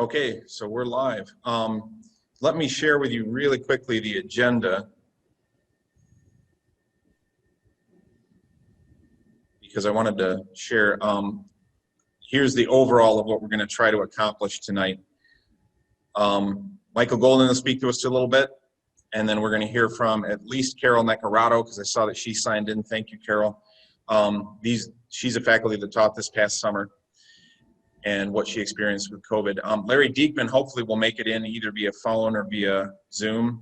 Okay, so we're live. Let me share with you really quickly the agenda, because I wanted to share. Here's the overall of what we're going to try to accomplish tonight. Michael Golden will speak to us a little bit, and then we're going to hear from at least Carol Necarato, because I saw that she signed in. Thank you, Carol. She's a faculty that taught this past summer and what she experienced with COVID. Larry Diekman hopefully will make it in either via phone or via Zoom.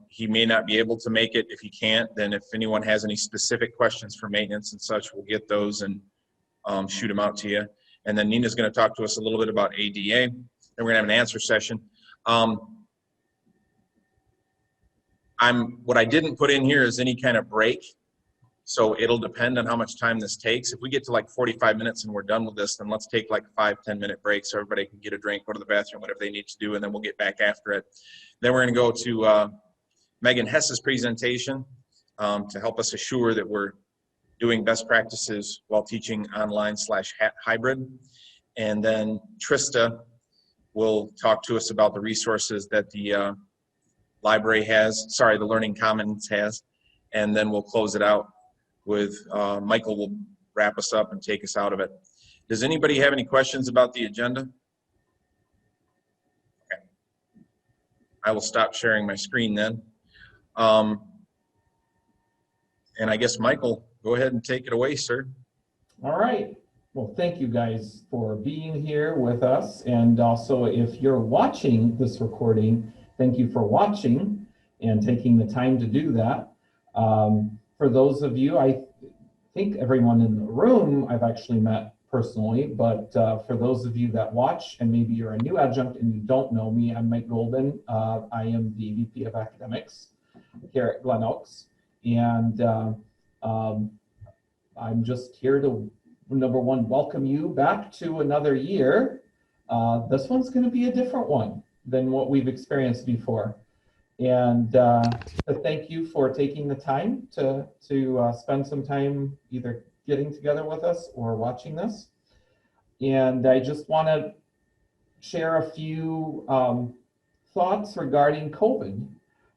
He may not be able to make it. If he can't, then if anyone has any specific questions for maintenance and such, we'll get those and shoot them out to you. And then Nina's going to talk to us a little bit about ADA. Then we're going to have an answer session. What I didn't put in here is any kind of break. So it'll depend on how much time this takes. If we get to like 45 minutes and we're done with this, then let's take like a 5-10 minute break so everybody can get a drink, go to the bathroom, whatever they need to do, and then we'll get back after it. Then we're going to go to Megan Hess's presentation to help us assure that we're doing best practices while teaching online/hybrid. And then Trista will talk to us about the resources that the library has, the Learning Commons has, and then we'll close it out with Michael will wrap us up and take us out of it. Does anybody have any questions about the agenda? Okay. I will stop sharing my screen then. And I guess Michael, go ahead and take it away, sir. All right. Well, thank you guys for being here with us. And also, if you're watching this recording, thank you for watching and taking the time to do that. For those of you, I think everyone in the room I've actually met personally, but for those of you that watch and maybe you're a new adjunct and you don't know me, I'm Mike Golden. I am the VP of Academics here at Glen Oaks. And I'm just here to, number one, welcome you back to another year. This one's going to be a different one than what we've experienced before. And thank you for taking the time to spend some time either getting together with us or watching this. And I just want to share a few thoughts regarding COVID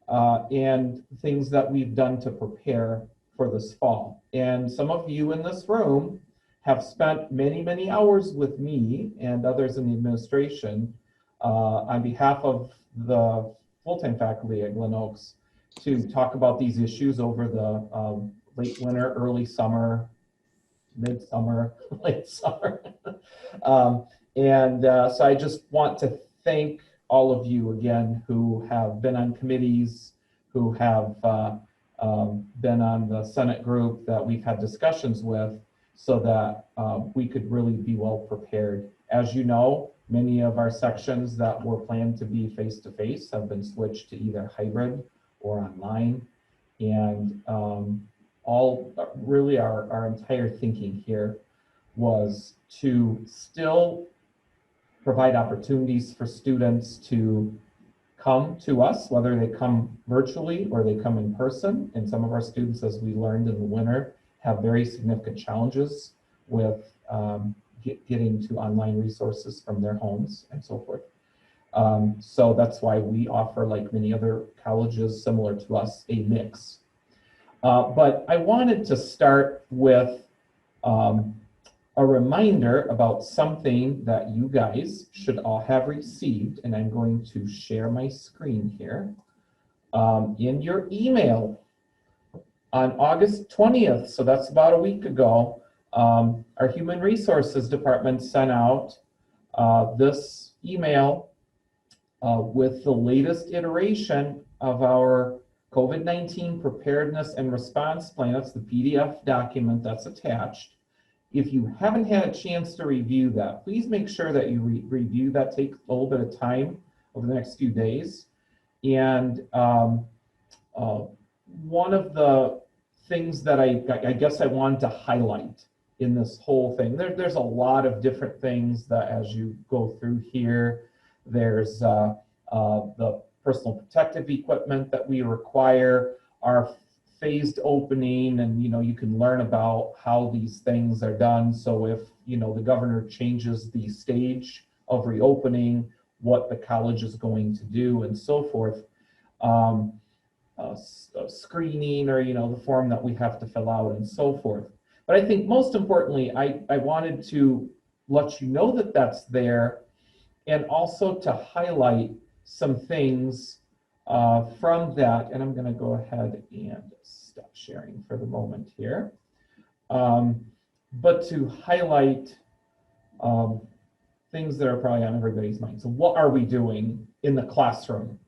and things that we've done to prepare for this fall. And some of you in this room have spent many, many hours with me and others in the administration on behalf of the full-time faculty at Glen Oaks to talk about these issues over the late winter, early summer, midsummer, late summer. So I just want to thank all of you again who have been on committees, who have been on the Senate group that we've had discussions with so that we could really be well prepared. As you know, many of our sections that were planned to be face-to-face have been switched to either hybrid or online. And really our entire thinking here was to still provide opportunities for students to come to us, whether they come virtually or they come in person. And some of our students, as we learned in the winter, have very significant challenges with getting to online resources from their homes and so forth. So that's why we offer, like many other colleges similar to us, a mix. But I wanted to start with a reminder about something that you guys should all have received, and I'm going to share my screen here. In your email on August 20th, so that's about a week ago, our Human Resources Department sent out this email with the latest iteration of our COVID-19 Preparedness and Response Plan. That's the PDF document that's attached. If you haven't had a chance to review that, please make sure that you review that. Take a little bit of time over the next few days. And one of the things that I guess I wanted to highlight in this whole thing, there's a lot of different things that as you go through here, there's the personal protective equipment that we require, our phased opening, and you can learn about how these things are done. So if the governor changes the stage of reopening, what the college is going to do, and so forth. Screening, or the form that we have to fill out, and so forth. But I think most importantly, I wanted to let you know that that's there, and also to highlight some things from that. And I'm going to go ahead and stop sharing for the moment here. But to highlight things that are probably on everybody's mind. So what are we doing in the classroom?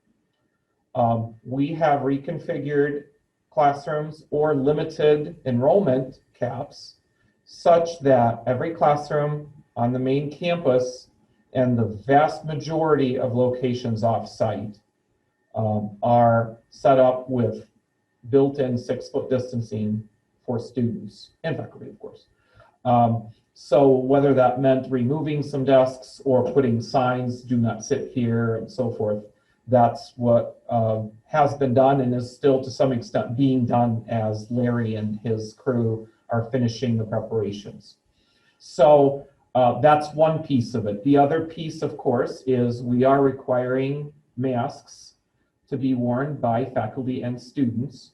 We have reconfigured classrooms or limited enrollment caps such that every classroom on the main campus and the vast majority of locations off-site are set up with built-in 6-foot distancing for students and faculty, of course. So whether that meant removing some desks or putting signs, "Do not sit here," and so forth, that's what has been done and is still to some extent being done as Larry and his crew are finishing the preparations. So that's one piece of it. The other piece, of course, is we are requiring masks to be worn by faculty and students.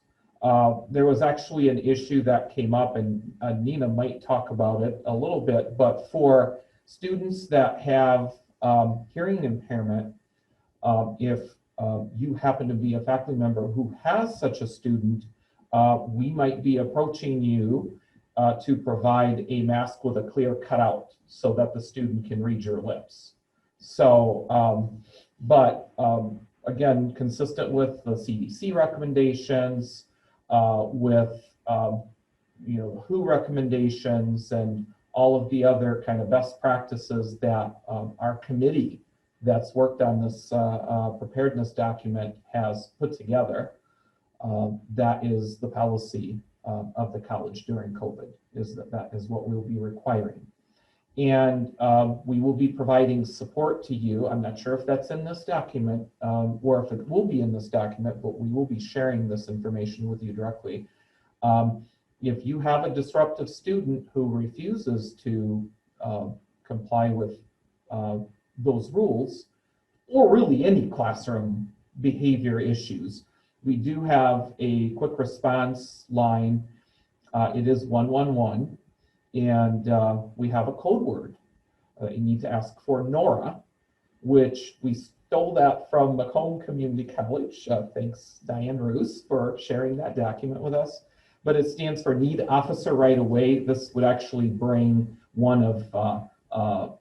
There was actually an issue that came up, and Nina might talk about it a little bit, but for students that have hearing impairment, if you happen to be a faculty member who has such a student, we might be approaching you to provide a mask with a clear cutout so that the student can read your lips. So, again, consistent with the CDC recommendations, with WHO recommendations, and all of the other kind of best practices that our committee that's worked on this preparedness document has put together. That is the policy of the college during COVID, is that is what we'll be requiring. And we will be providing support to you. I'm not sure if that's in this document or if it will be in this document, but we will be sharing this information with you directly. If you have a disruptive student who refuses to comply with those rules, or really any classroom behavior issues, we do have a quick response line. It is 111. And we have a code word. You need to ask for Nora, which we stole that from Macomb Community College. Thanks, Diane Roos, for sharing that document with us. But it stands for Need Officer Right Away. This would actually bring one of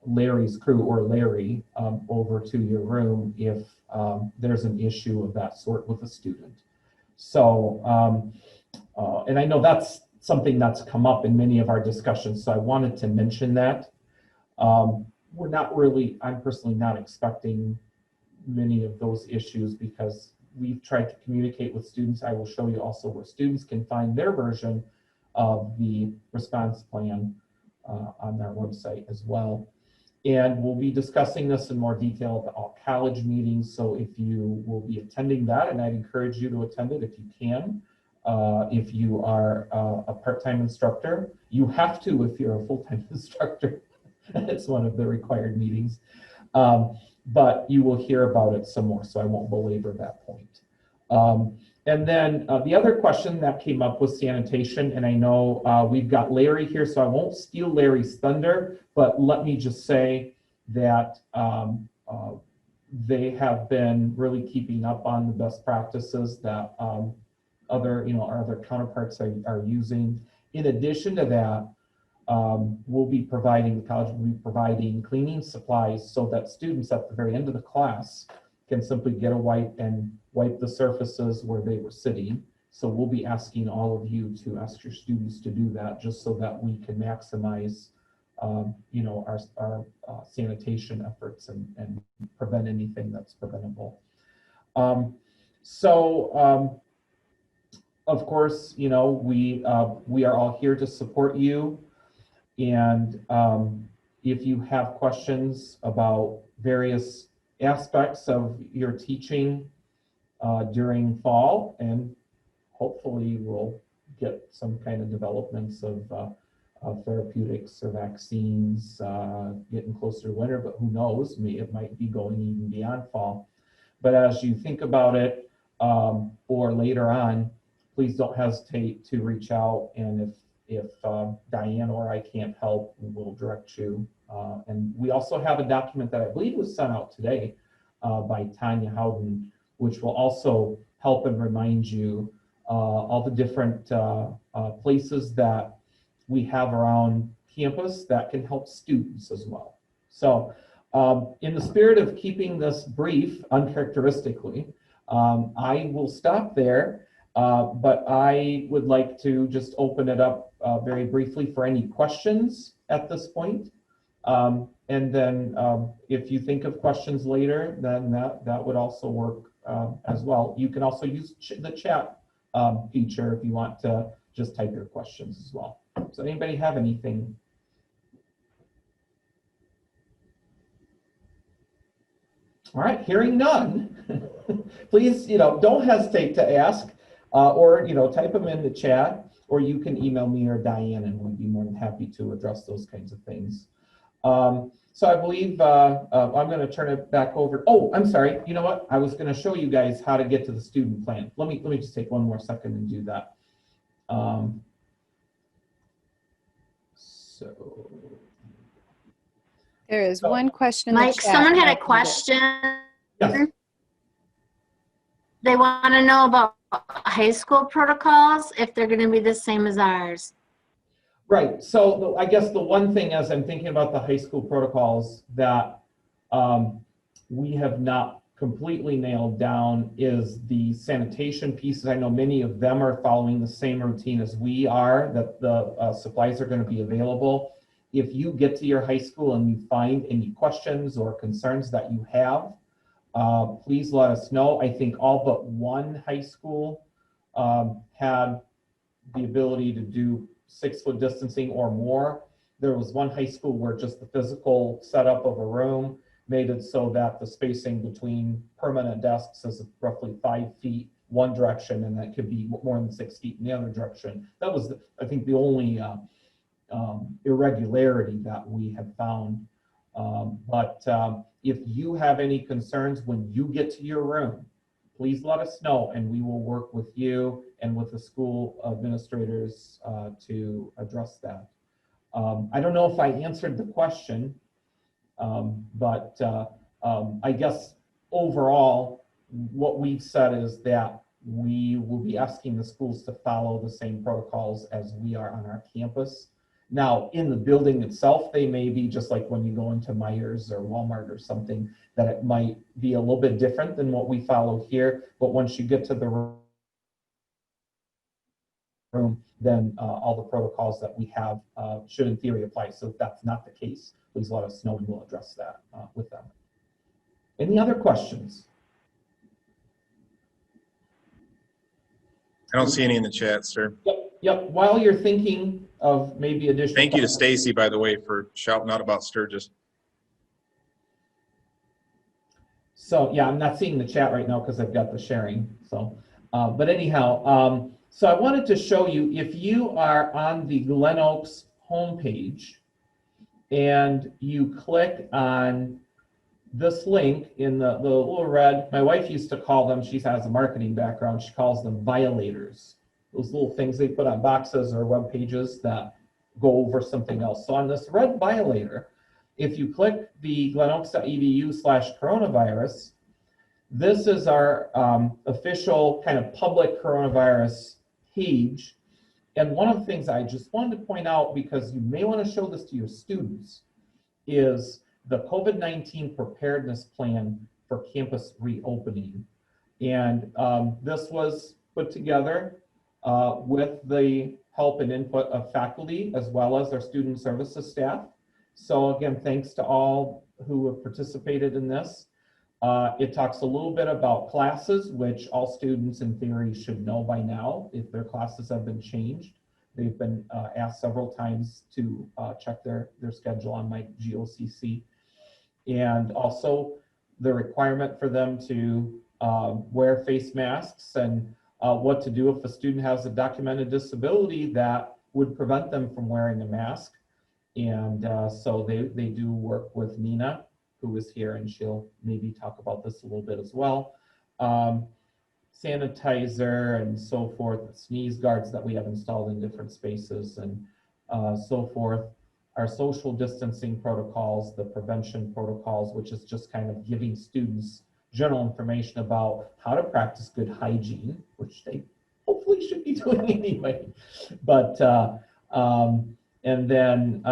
Larry's crew or Larry over to your room if there's an issue of that sort with a student. So, and I know that's something that's come up in many of our discussions, so I wanted to mention that. We're not really, I'm personally not expecting many of those issues because we've tried to communicate with students. I will show you also where students can find their version of the response plan on their website as well. And we'll be discussing this in more detail at the all college meetings, so if you will be attending that, and I'd encourage you to attend it if you can. If you are a part-time instructor, you have to if you're a full-time instructor. It's one of the required meetings. But you will hear about it some more, so I won't belabor that point. And then the other question that came up was sanitation, and I know we've got Larry here, so I won't steal Larry's thunder, but let me just say that they have been really keeping up on the best practices that our other counterparts are using. In addition to that, the college will be providing cleaning supplies so that students at the very end of the class can simply get a wipe and wipe the surfaces where they were sitting. So we'll be asking all of you to ask your students to do that, just so that we can maximize our sanitation efforts and prevent anything that's preventable. Of course, we are all here to support you. And if you have questions about various aspects of your teaching during fall, and hopefully we'll get some kind of developments of therapeutics or vaccines, getting closer to winter, but who knows, it might be going even beyond fall. But as you think about it, or later on, please don't hesitate to reach out. And if Diane or I can't help, we'll direct you. And we also have a document that I believe was sent out today by Tanya Howden, which will also help and remind you all the different places that we have around campus that can help students as well. So in the spirit of keeping this brief, uncharacteristically, I will stop there, but I would like to just open it up very briefly for any questions at this point. And then if you think of questions later, then that would also work as well. You can also use the chat feature if you want to just type your questions as well. So anybody have anything? All right, hearing none, please, don't hesitate to ask or, type them in the chat, or you can email me or Diane, and we'd be more than happy to address those kinds of things. So I believe I'm going to turn it back over. Oh, I'm sorry. You know what? I was going to show you guys how to get to the student plan. Let me just take one more second and do that. There is one question in the Mike, chat. someone had a question. Yes. They want to know about high school protocols, if they're going to be the same as ours. Right. So I guess the one thing, as I'm thinking about the high school protocols that we have not completely nailed down is the sanitation pieces. I know many of them are following the same routine as we are, that the supplies are going to be available. If you get to your high school and you find any questions or concerns that you have, please let us know. I think all but one high school had the ability to do 6-foot distancing or more. There was one high school where just the physical setup of a room made it so that the spacing between permanent desks is roughly 5 feet one direction, and that could be more than 6 feet in the other direction. That was, I think, the only irregularity that we have found. But if you have any concerns when you get to your room, please let us know, and we will work with you and with the school administrators to address that. I don't know if I answered the question, but I guess overall, what we've said is that we will be asking the schools to follow the same protocols as we are on our campus. Now, in the building itself, they may be just like when you go into Myers or Walmart or something, that it might be a little bit different than what we follow here. But once you get to the room, then all the protocols that we have should in theory apply. So if that's not the case, please let us know and we'll address that with them. Any other questions? I don't see any in the chat, sir. Yep. While you're thinking of maybe additional. Thank you to Stacy, by the way, for shouting out about Sturgis. So yeah, I'm not seeing the chat right now because I've got the sharing. So, but anyhow, so I wanted to show you, if you are on the Glen Oaks homepage and you click on this link in the little red, my wife used to call them, she has a marketing background, she calls them violators. Those little things they put on boxes or web pages that go over something else. So on this red violator, if you click the glenoaks.edu/coronavirus, this is our official kind of public coronavirus page. And one of the things I just wanted to point out, because you may want to show this to your students, is the COVID-19 preparedness plan for campus reopening. And this was put together with the help and input of faculty as well as our student services staff. So again, thanks to all who have participated in this. It talks a little bit about classes, which all students in theory should know by now if their classes have been changed. They've been asked several times to check their schedule on my GOCC. And also the requirement for them to wear face masks, and what to do if a student has a documented disability that would prevent them from wearing a mask. And so they do work with Nina, who is here, and she'll maybe talk about this a little bit as well. Sanitizer and so forth, sneeze guards that we have installed in different spaces and so forth. Our social distancing protocols, the prevention protocols, which is just kind of giving students general information about how to practice good hygiene, which they hopefully should be doing anyway. But, and then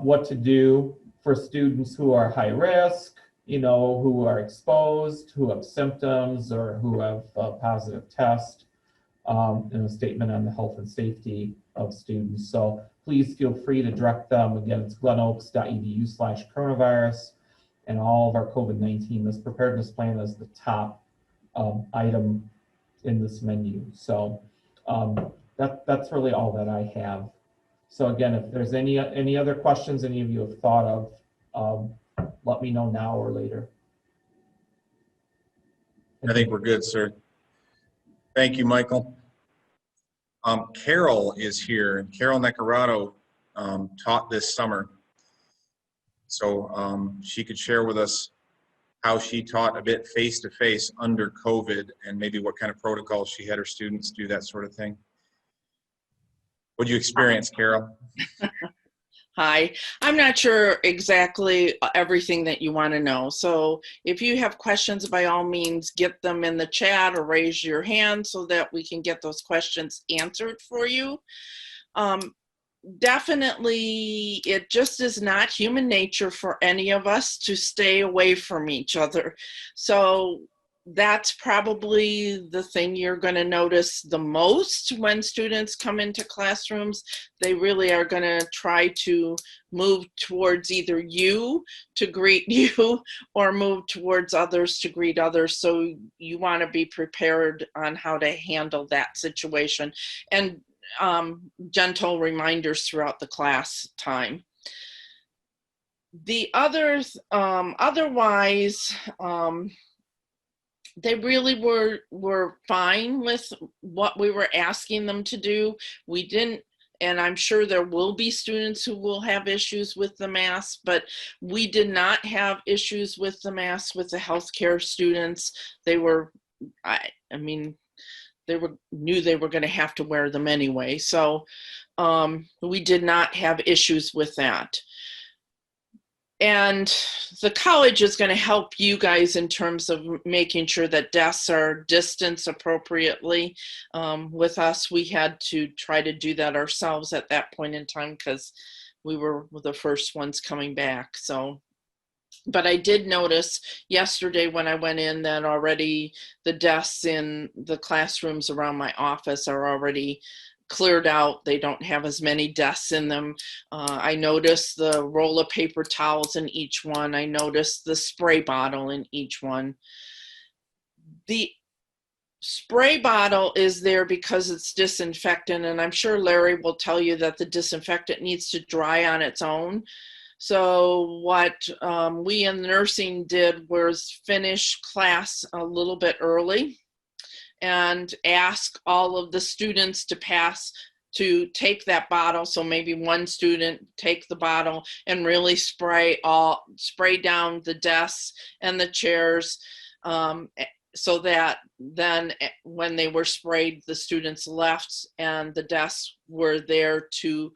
what to do for students who are high risk, you know, who are exposed, who have symptoms, or who have a positive test, and a statement on the health and safety of students. So please feel free to direct them. Again, it's glenoaks.edu/coronavirus, and all of our COVID-19, this preparedness plan is the top item in this menu. So that's really all that I have. So again, if there's any other questions any of you have thought of, let me know now or later. I think we're good, sir. Thank you, Michael. Carol is here. Carol Necarato taught this summer. So she could share with us how she taught a bit face-to-face under COVID and maybe what kind of protocols she had her students do, that sort of thing. What did you experience, Carol? Hi, I'm not sure exactly everything that you want to know. So if you have questions, by all means, get them in the chat or raise your hand so that we can get those questions answered for you. Definitely, it just is not human nature for any of us to stay away from each other. So that's probably the thing you're going to notice the most when students come into classrooms. They really are going to try to move towards either you to greet you or move towards others to greet others. So you want to be prepared on how to handle that situation, and gentle reminders throughout the class time. The others, otherwise, they really were fine with what we were asking them to do. We didn't, and I'm sure there will be students who will have issues with the mask, but we did not have issues with the mask with the healthcare students. They were, I mean, knew they were going to have to wear them anyway. So we did not have issues with that. And the college is going to help you guys in terms of making sure that desks are distanced appropriately. With us, we had to try to do that ourselves at that point in time because we were the first ones coming back. So, but I did notice yesterday when I went in that already the desks in the classrooms around my office are already cleared out. They don't have as many desks in them. I noticed the roll of paper towels in each one. I noticed the spray bottle in each one. The spray bottle is there because it's disinfectant, and I'm sure Larry will tell you that the disinfectant needs to dry on its own. So what we in the nursing did was finish class a little bit early and ask all of the students to take that bottle. So maybe one student take the bottle and really spray down the desks and the chairs, so that then when they were sprayed, the students left and the desks were there to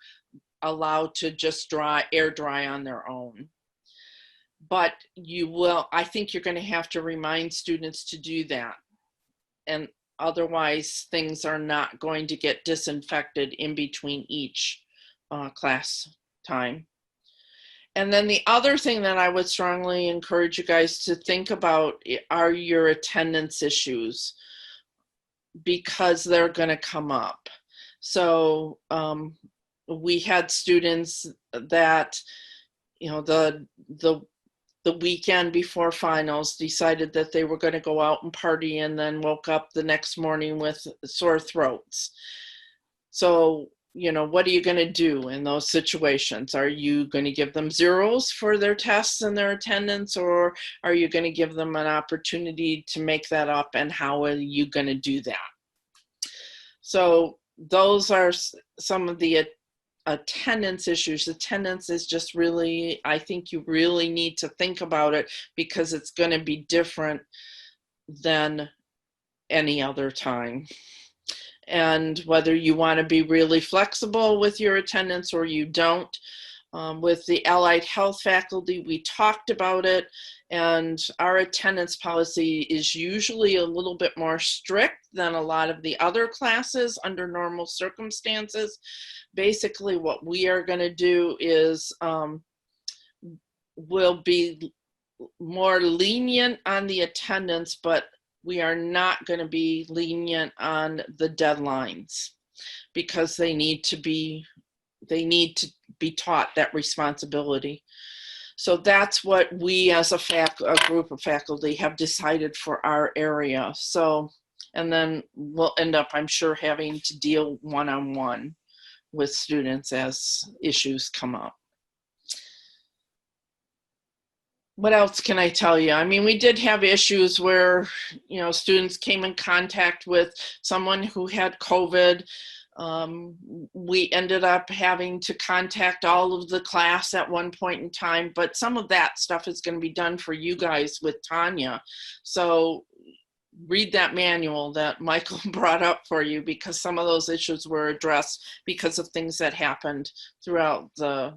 allow to just air dry on their own. But I think you're going to have to remind students to do that. And otherwise things are not going to get disinfected in between each class time. And then the other thing that I would strongly encourage you guys to think about are your attendance issues, because they're going to come up. So we had students that, you know, the weekend before finals decided that they were going to go out and party and then woke up the next morning with sore throats. So, you know, what are you going to do in those situations? Are you going to give them zeros for their tests and their attendance, or are you going to give them an opportunity to make that up, and how are you going to do that? So those are some of the attendance issues. Attendance is just really, I think you really need to think about it because it's going to be different than any other time. And whether you want to be really flexible with your attendance or you don't. With the allied health faculty, we talked about it, and our attendance policy is usually a little bit more strict than a lot of the other classes under normal circumstances. Basically, what we are going to do is we'll be more lenient on the attendance, but we are not going to be lenient on the deadlines because they need to be taught that responsibility. So that's what we as a group of faculty have decided for our area. So, and then we'll end up, I'm sure, having to deal one-on-one with students as issues come up. What else can I tell you? I mean, we did have issues where, you know, students came in contact with someone who had COVID. We ended up having to contact all of the class at one point in time, but some of that stuff is going to be done for you guys with Tanya. So read that manual that Michael brought up for you, because some of those issues were addressed because of things that happened throughout the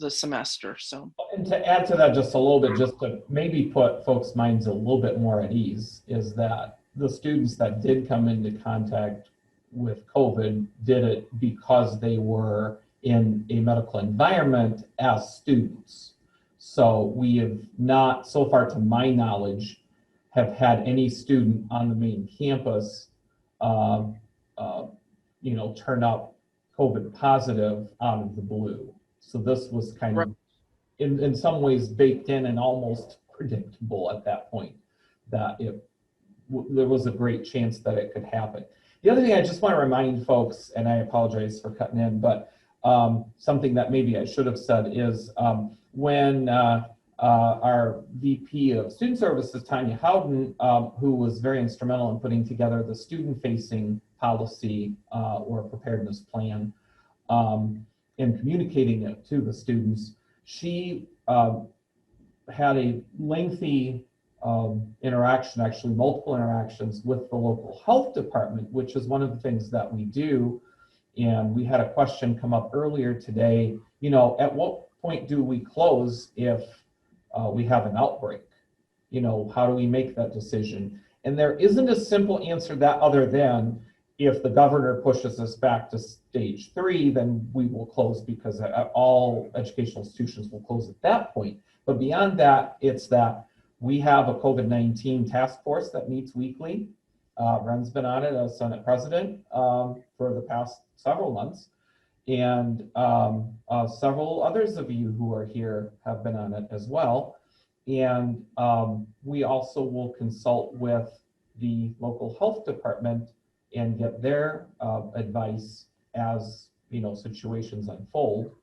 semester. So, and to add to that just a little bit, just to maybe put folks' minds a little bit more at ease, is that the students that did come into contact with COVID did it because they were in a medical environment as students. So we have not, so far to my knowledge, have had any student on the main campus, you know, turn up COVID positive out of the blue. So this was kind of, in some ways, baked in and almost predictable at that point, that there was a great chance that it could happen. The other thing I just want to remind folks, and I apologize for cutting in, but something that maybe I should have said is when our VP of Student Services, Tanya Howden, who was very instrumental in putting together the student-facing policy or preparedness plan, and communicating it to the students, she had a lengthy interaction, actually multiple interactions with the local health department, which is one of the things that we do. And we had a question come up earlier today, you know, at what point do we close if we have an outbreak? You know, how do we make that decision? And there isn't a simple answer that other than if the governor pushes us back to stage 3, then we will close, because all educational institutions will close at that point. But beyond that, it's that we have a COVID-19 task force that meets weekly. Ren's been on it as Senate President for the past several months. And several others of you who are here have been on it as well. And we also will consult with the local health department and get their advice as, you know, situations unfold.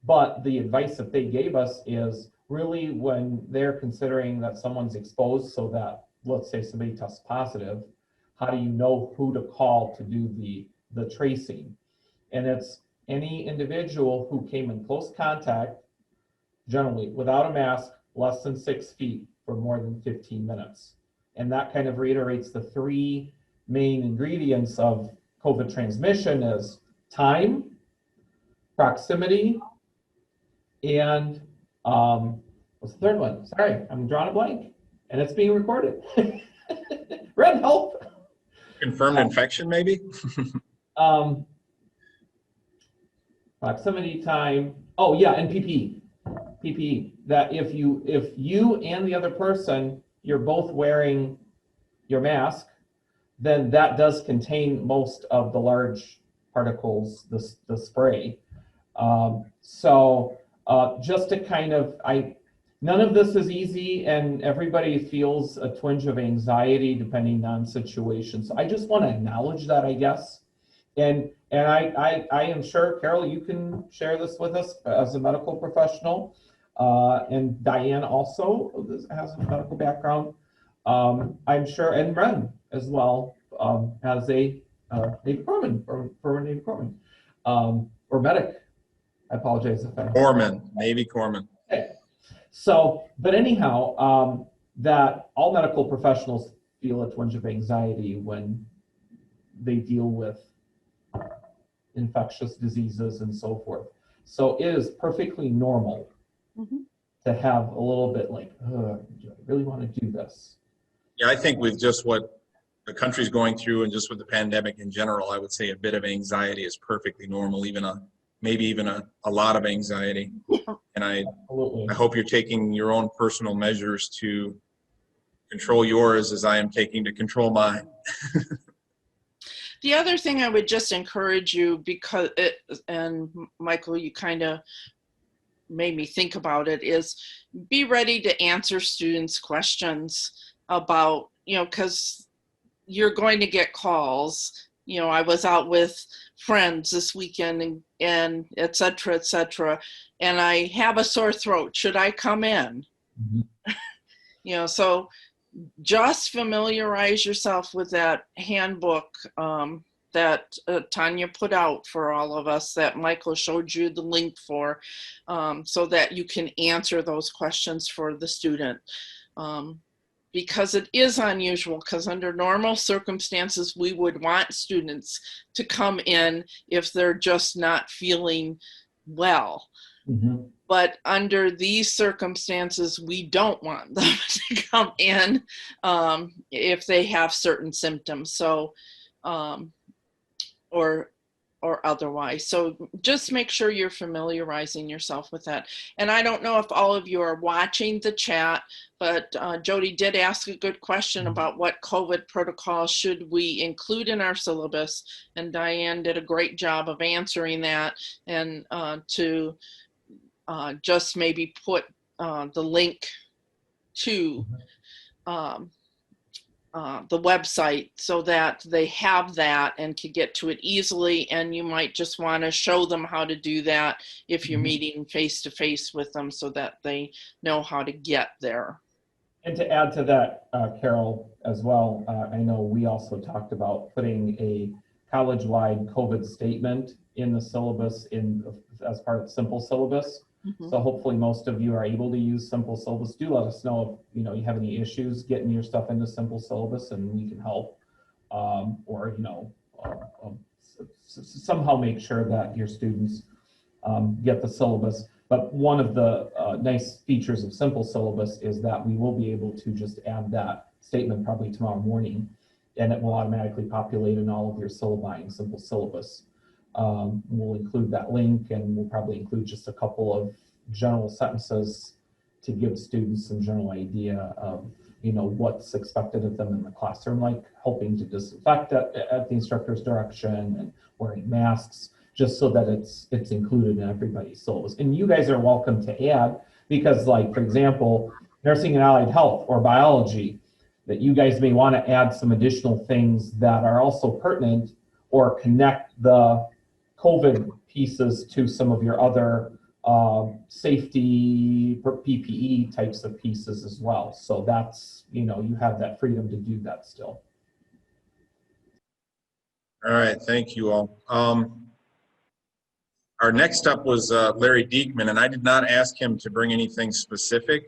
But the advice that they gave us is really when they're considering that someone's exposed, so that, let's say somebody tests positive, how do you know who to call to do the tracing? And it's any individual who came in close contact, generally without a mask, less than 6 feet for more than 15 minutes. And that kind of reiterates the 3 main ingredients of COVID transmission is time, proximity, and what's the third one? Sorry, I'm drawing a blank, and it's being recorded. Red, help. Confirmed infection, maybe? Proximity, time. Oh yeah, and PPE. PPE. That if you and the other person, you're both wearing your mask, then that does contain most of the large particles, the spray. So just to kind of, none of this is easy, and everybody feels a twinge of anxiety depending on situations. So I just want to acknowledge that, I guess. And I am sure, Carol, you can share this with us as a medical professional. And Diane also has a medical background. I'm sure, and Ren as well, as a Navy Corpsman, or Navy Corpsman, or medic I apologize if I. Corman, Navy Corman. Okay. So, but anyhow, that all medical professionals feel a twinge of anxiety when they deal with infectious diseases and so forth. So it is perfectly normal to have a little bit like, do I really want to do this? Yeah, I think with just what the country's going through and just with the pandemic in general, I would say a bit of anxiety is perfectly normal, maybe even a lot of anxiety. And I hope you're taking your own personal measures to control yours as I am taking to control mine. The other thing I would just encourage you, because and Michael, you kind of made me think about it, is be ready to answer students' questions about, because you're going to get calls. I was out with friends this weekend and et cetera, and I have a sore throat. Should I come in? So just familiarize yourself with that handbook that Tanya put out for all of us, that Michael showed you the link for, so that you can answer those questions for the student. Because it is unusual, because under normal circumstances, we would want students to come in if they're just not feeling well. But under these circumstances, we don't want them to come in if they have certain symptoms. So, or otherwise. So just make sure you're familiarizing yourself with that. And I don't know if all of you are watching the chat, but Jody did ask a good question about what COVID protocols should we include in our syllabus. And Diane did a great job of answering that, and to just maybe put the link to the website so that they have that and can get to it easily. And you might just want to show them how to do that if you're meeting face to face with them, so that they know how to get there. And to add to that, Carol, as well, I know we also talked about putting a college-wide COVID statement in the syllabus as part of the simple syllabus. So hopefully most of you are able to use simple syllabus. Do let us know if you have any issues getting your stuff into simple syllabus, and we can help, or somehow make sure that your students get the syllabus. But one of the nice features of simple syllabus is that we will be able to just add that statement probably tomorrow morning, and it will automatically populate in all of your syllabi in simple syllabus. We'll include that link, and we'll probably include just a couple of general sentences to give students some general idea of what's expected of them in the classroom, like helping to disinfect at the instructor's direction and wearing masks, just so that it's included in everybody's syllabus. And you guys are welcome to add, because like, for example, nursing and allied health or biology, that you guys may want to add some additional things that are also pertinent or connect the COVID pieces to some of your other safety PPE types of pieces as well. So that's, you have that freedom to do that still. All right, thank you all. Our next up was Larry Diekman, and I did not ask him to bring anything specific.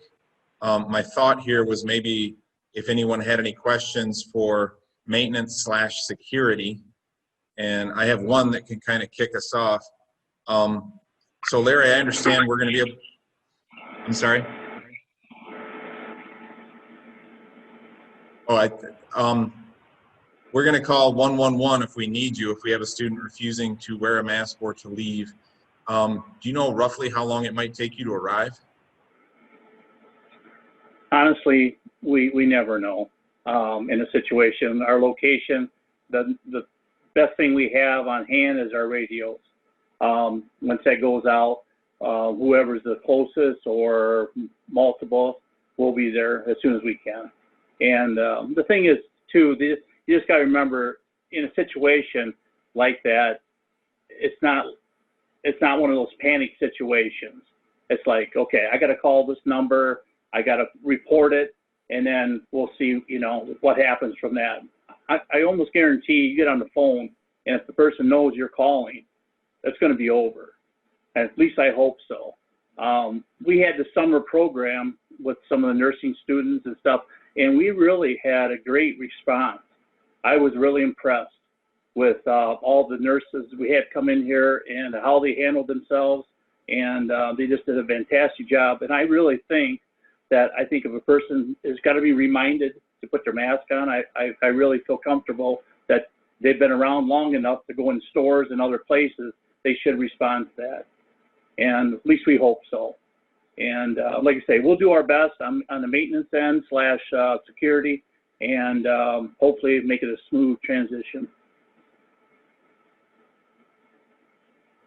My thought here was maybe if anyone had any questions for maintenance/security, and I have one that can kind of kick us off. So Larry, I understand we're going to be able, I'm sorry. We're going to call 111 if we need you, if we have a student refusing to wear a mask or to leave. Do you know roughly how long it might take you to arrive? Honestly, we never know. In a situation, our location, the best thing we have on hand is our radios. Once that goes out, whoever's the closest or multiple will be there as soon as we can. And the thing is, too, you just got to remember, in a situation like that, it's not one of those panic situations. It's like, okay, I got to call this number, I got to report it, and then we'll see, what happens from that. I almost guarantee you get on the phone, and if the person knows you're calling, it's going to be over. At least I hope so. We had the summer program with some of the nursing students and stuff, and we really had a great response. I was really impressed with all the nurses we had come in here and how they handled themselves, and they just did a fantastic job. And I really think that if a person is got to be reminded to put their mask on, I really feel comfortable that they've been around long enough to go in stores and other places, they should respond to that. And at least we hope so. And like I say, we'll do our best on the maintenance end / security, and hopefully make it a smooth transition.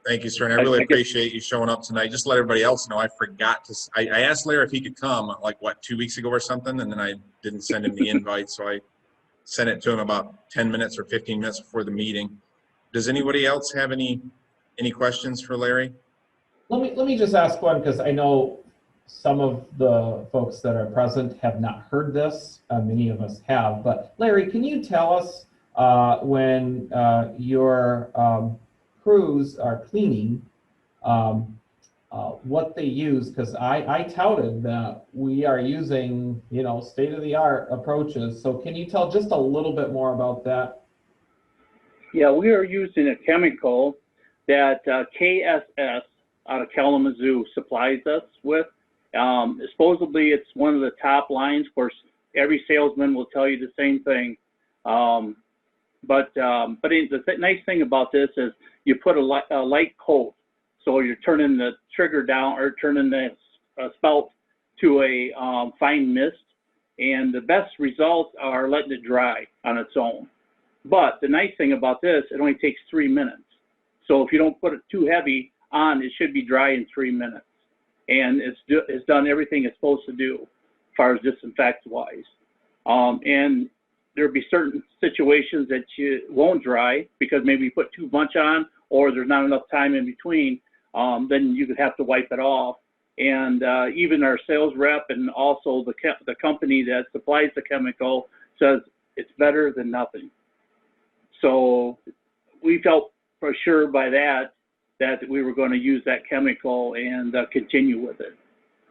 Thank you, sir. And I really appreciate you showing up tonight. Just to let everybody else know, I forgot to, I asked Larry if he could come, like, what, 2 weeks ago or something, and then I didn't send him the invite, so I sent it to him about 10 minutes or 15 minutes before the meeting. Does anybody else have any questions for Larry? Let me just ask one, because I know some of the folks that are present have not heard this. Many of us have, but Larry, can you tell us when your crews are cleaning, what they use? Because I touted that we are using, state-of-the-art approaches. So can you tell just a little bit more about that? Yeah, we are using a chemical that KSS out of Kalamazoo supplies us with. Supposedly it's one of the top lines. Of course, every salesman will tell you the same thing. But the nice thing about this is you put a light coat, so you're turning the trigger down or turning the spout to a fine mist, and the best results are letting it dry on its own. But the nice thing about this, it only takes 3 minutes. So if you don't put it too heavy on, it should be dry in 3 minutes, and it's done everything it's supposed to do as far as disinfect-wise. And there'll be certain situations that you won't dry because maybe you put too much on or there's not enough time in between. Then you could have to wipe it off. And even our sales rep and also the company that supplies the chemical says it's better than nothing. So we felt for sure by that we were going to use that chemical and continue with it.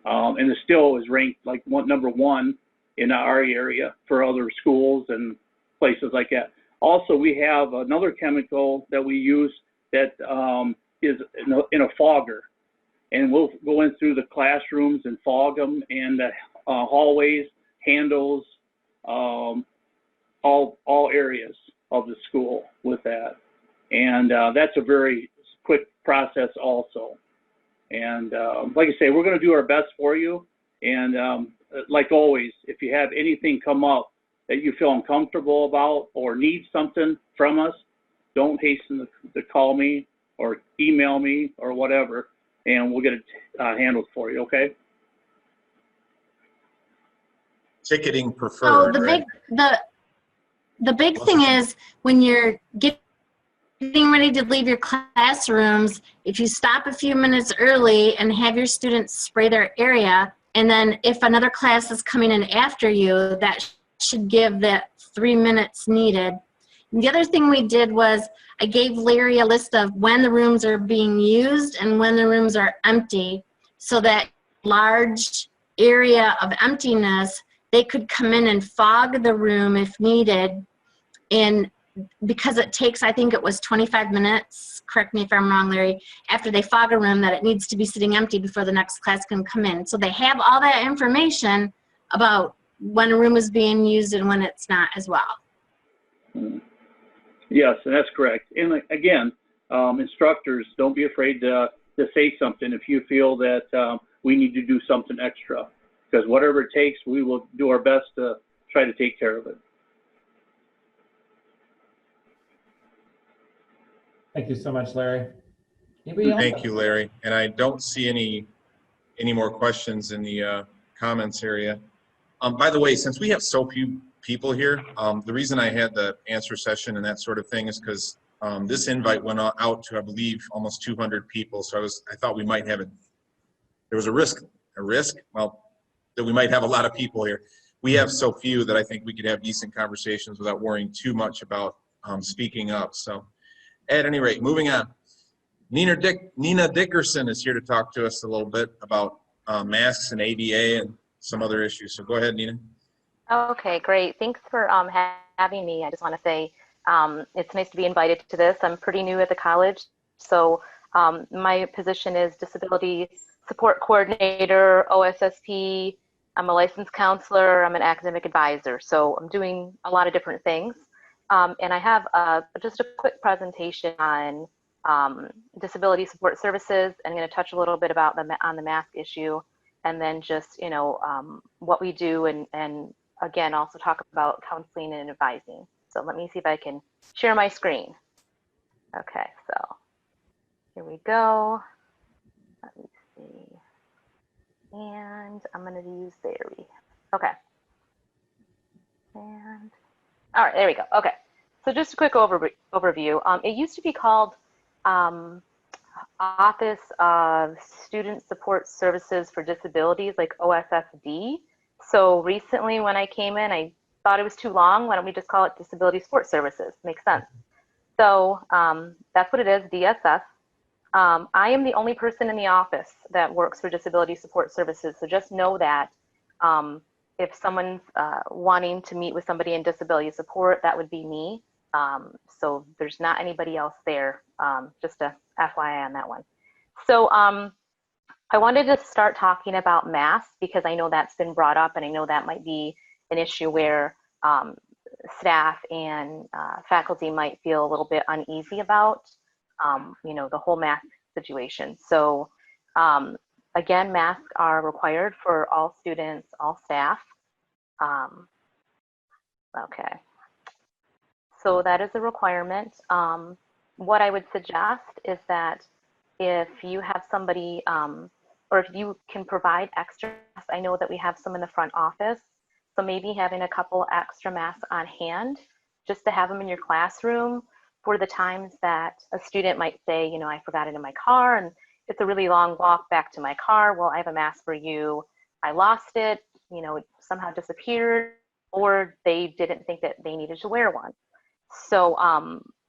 And it still is ranked like number 1 in our area for other schools and places like that. Also, we have another chemical that we use that is in a fogger, and we'll go in through the classrooms and fog them, and the hallways, handles, all areas of the school with that. And that's a very quick process also. And like I say, we're going to do our best for you. And like always, if you have anything come up that you feel uncomfortable about or need something from us, don't hasten to call me or email me or whatever, and we'll get it handled for you, okay? Ticketing preferred, So right? the big thing is when you're getting ready to leave your classrooms, if you stop a few minutes early and have your students spray their area, and then if another class is coming in after you, that should give that 3 minutes needed. And the other thing we did was I gave Larry a list of when the rooms are being used and when the rooms are empty, so that large area of emptiness, they could come in and fog the room if needed. And because it takes, I think it was 25 minutes, correct me if I'm wrong, Larry, after they fog a room, that it needs to be sitting empty before the next class can come in. So they have all that information about when a room is being used and when it's not as well. Yes, and that's correct. And again, instructors, don't be afraid to say something if you feel that we need to do something extra, because whatever it takes, we will do our best to try to take care of it. Thank you so much, Larry. Anybody else? Thank you, Larry. And I don't see any more questions in the comments area. By the way, since we have so few people here, the reason I had the answer session and that sort of thing is because this invite went out to, I believe, almost 200 people. So I thought we might have it. There was a risk, well, that we might have a lot of people here. We have so few that I think we could have decent conversations without worrying too much about speaking up. So at any rate, moving on. Nina Dickerson is here to talk to us a little bit about masks and ADA and some other issues. So go ahead, Nina. Okay, great. Thanks for having me. I just want to say it's nice to be invited to this. I'm pretty new at the college, so my position is Disability Support Coordinator, OSSP. I'm a licensed counselor. I'm an academic advisor, so I'm doing a lot of different things. And I have just a quick presentation on disability support services. I'm going to touch a little bit about on the mask issue, and then just what we do, and again also talk about counseling and advising. So let me see if I can share my screen. Okay, so here we go. Let me see, and I'm going to use Siri. Okay, and all right, there we go. Okay, so just a quick overview. It used to be called Office of Student Support Services for Disabilities, like OSSD. So recently when I came in, I thought it was too long. Why don't we just call it Disability Support Services? Makes sense. So that's what it is, DSS. I am the only person in the office that works for Disability Support Services. So just know that if someone's wanting to meet with somebody in disability support, that would be me. So there's not anybody else there, just a FYI on that one. So I wanted to start talking about masks because I know that's been brought up, and I know that might be an issue where staff and faculty might feel a little bit uneasy about, the whole mask situation. So again, masks are required for all students, all staff. Okay. So that is a requirement. What I would suggest is that if you have somebody, or if you can provide extra masks, I know that we have some in the front office, so maybe having a couple extra masks on hand, just to have them in your classroom for the times that a student might say, I forgot it in my car, and it's a really long walk back to my car. Well, I have a mask for you. I lost it, it somehow disappeared, or they didn't think that they needed to wear one. So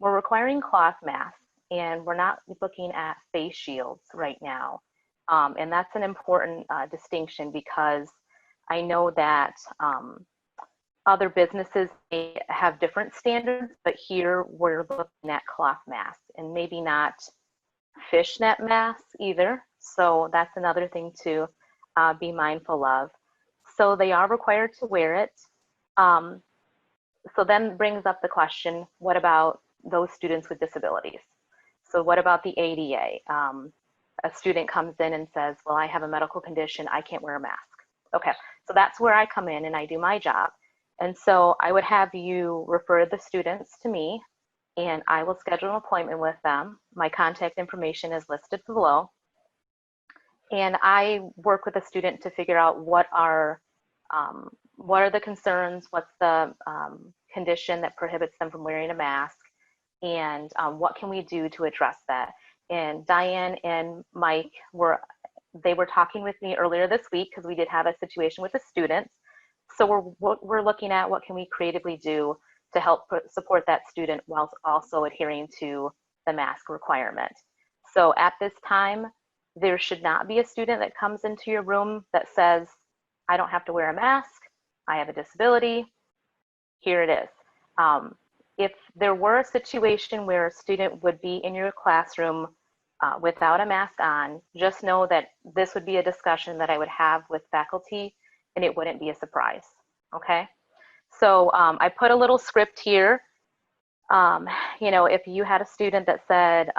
we're requiring cloth masks, and we're not looking at face shields right now. And that's an important distinction, because I know that other businesses may have different standards, but here we're looking at cloth masks, and maybe not fishnet masks either. So that's another thing to be mindful of. So they are required to wear it. So then brings up the question, what about those students with disabilities? So what about the ADA? A student comes in and says, well, I have a medical condition, I can't wear a mask. Okay, so that's where I come in and I do my job. And so I would have you refer the students to me, and I will schedule an appointment with them. My contact information is listed below. And I work with a student to figure out what are the concerns, what's the condition that prohibits them from wearing a mask, and what can we do to address that. And Diane and Mike were talking with me earlier this week, because we did have a situation with a student. So we're looking at what can we creatively do to help support that student while also adhering to the mask requirement. So at this time, there should not be a student that comes into your room that says, I don't have to wear a mask, I have a disability, here it is. If there were a situation where a student would be in your classroom without a mask on, just know that this would be a discussion that I would have with faculty, and it wouldn't be a surprise, okay? So I put a little script here. If you had a student that said,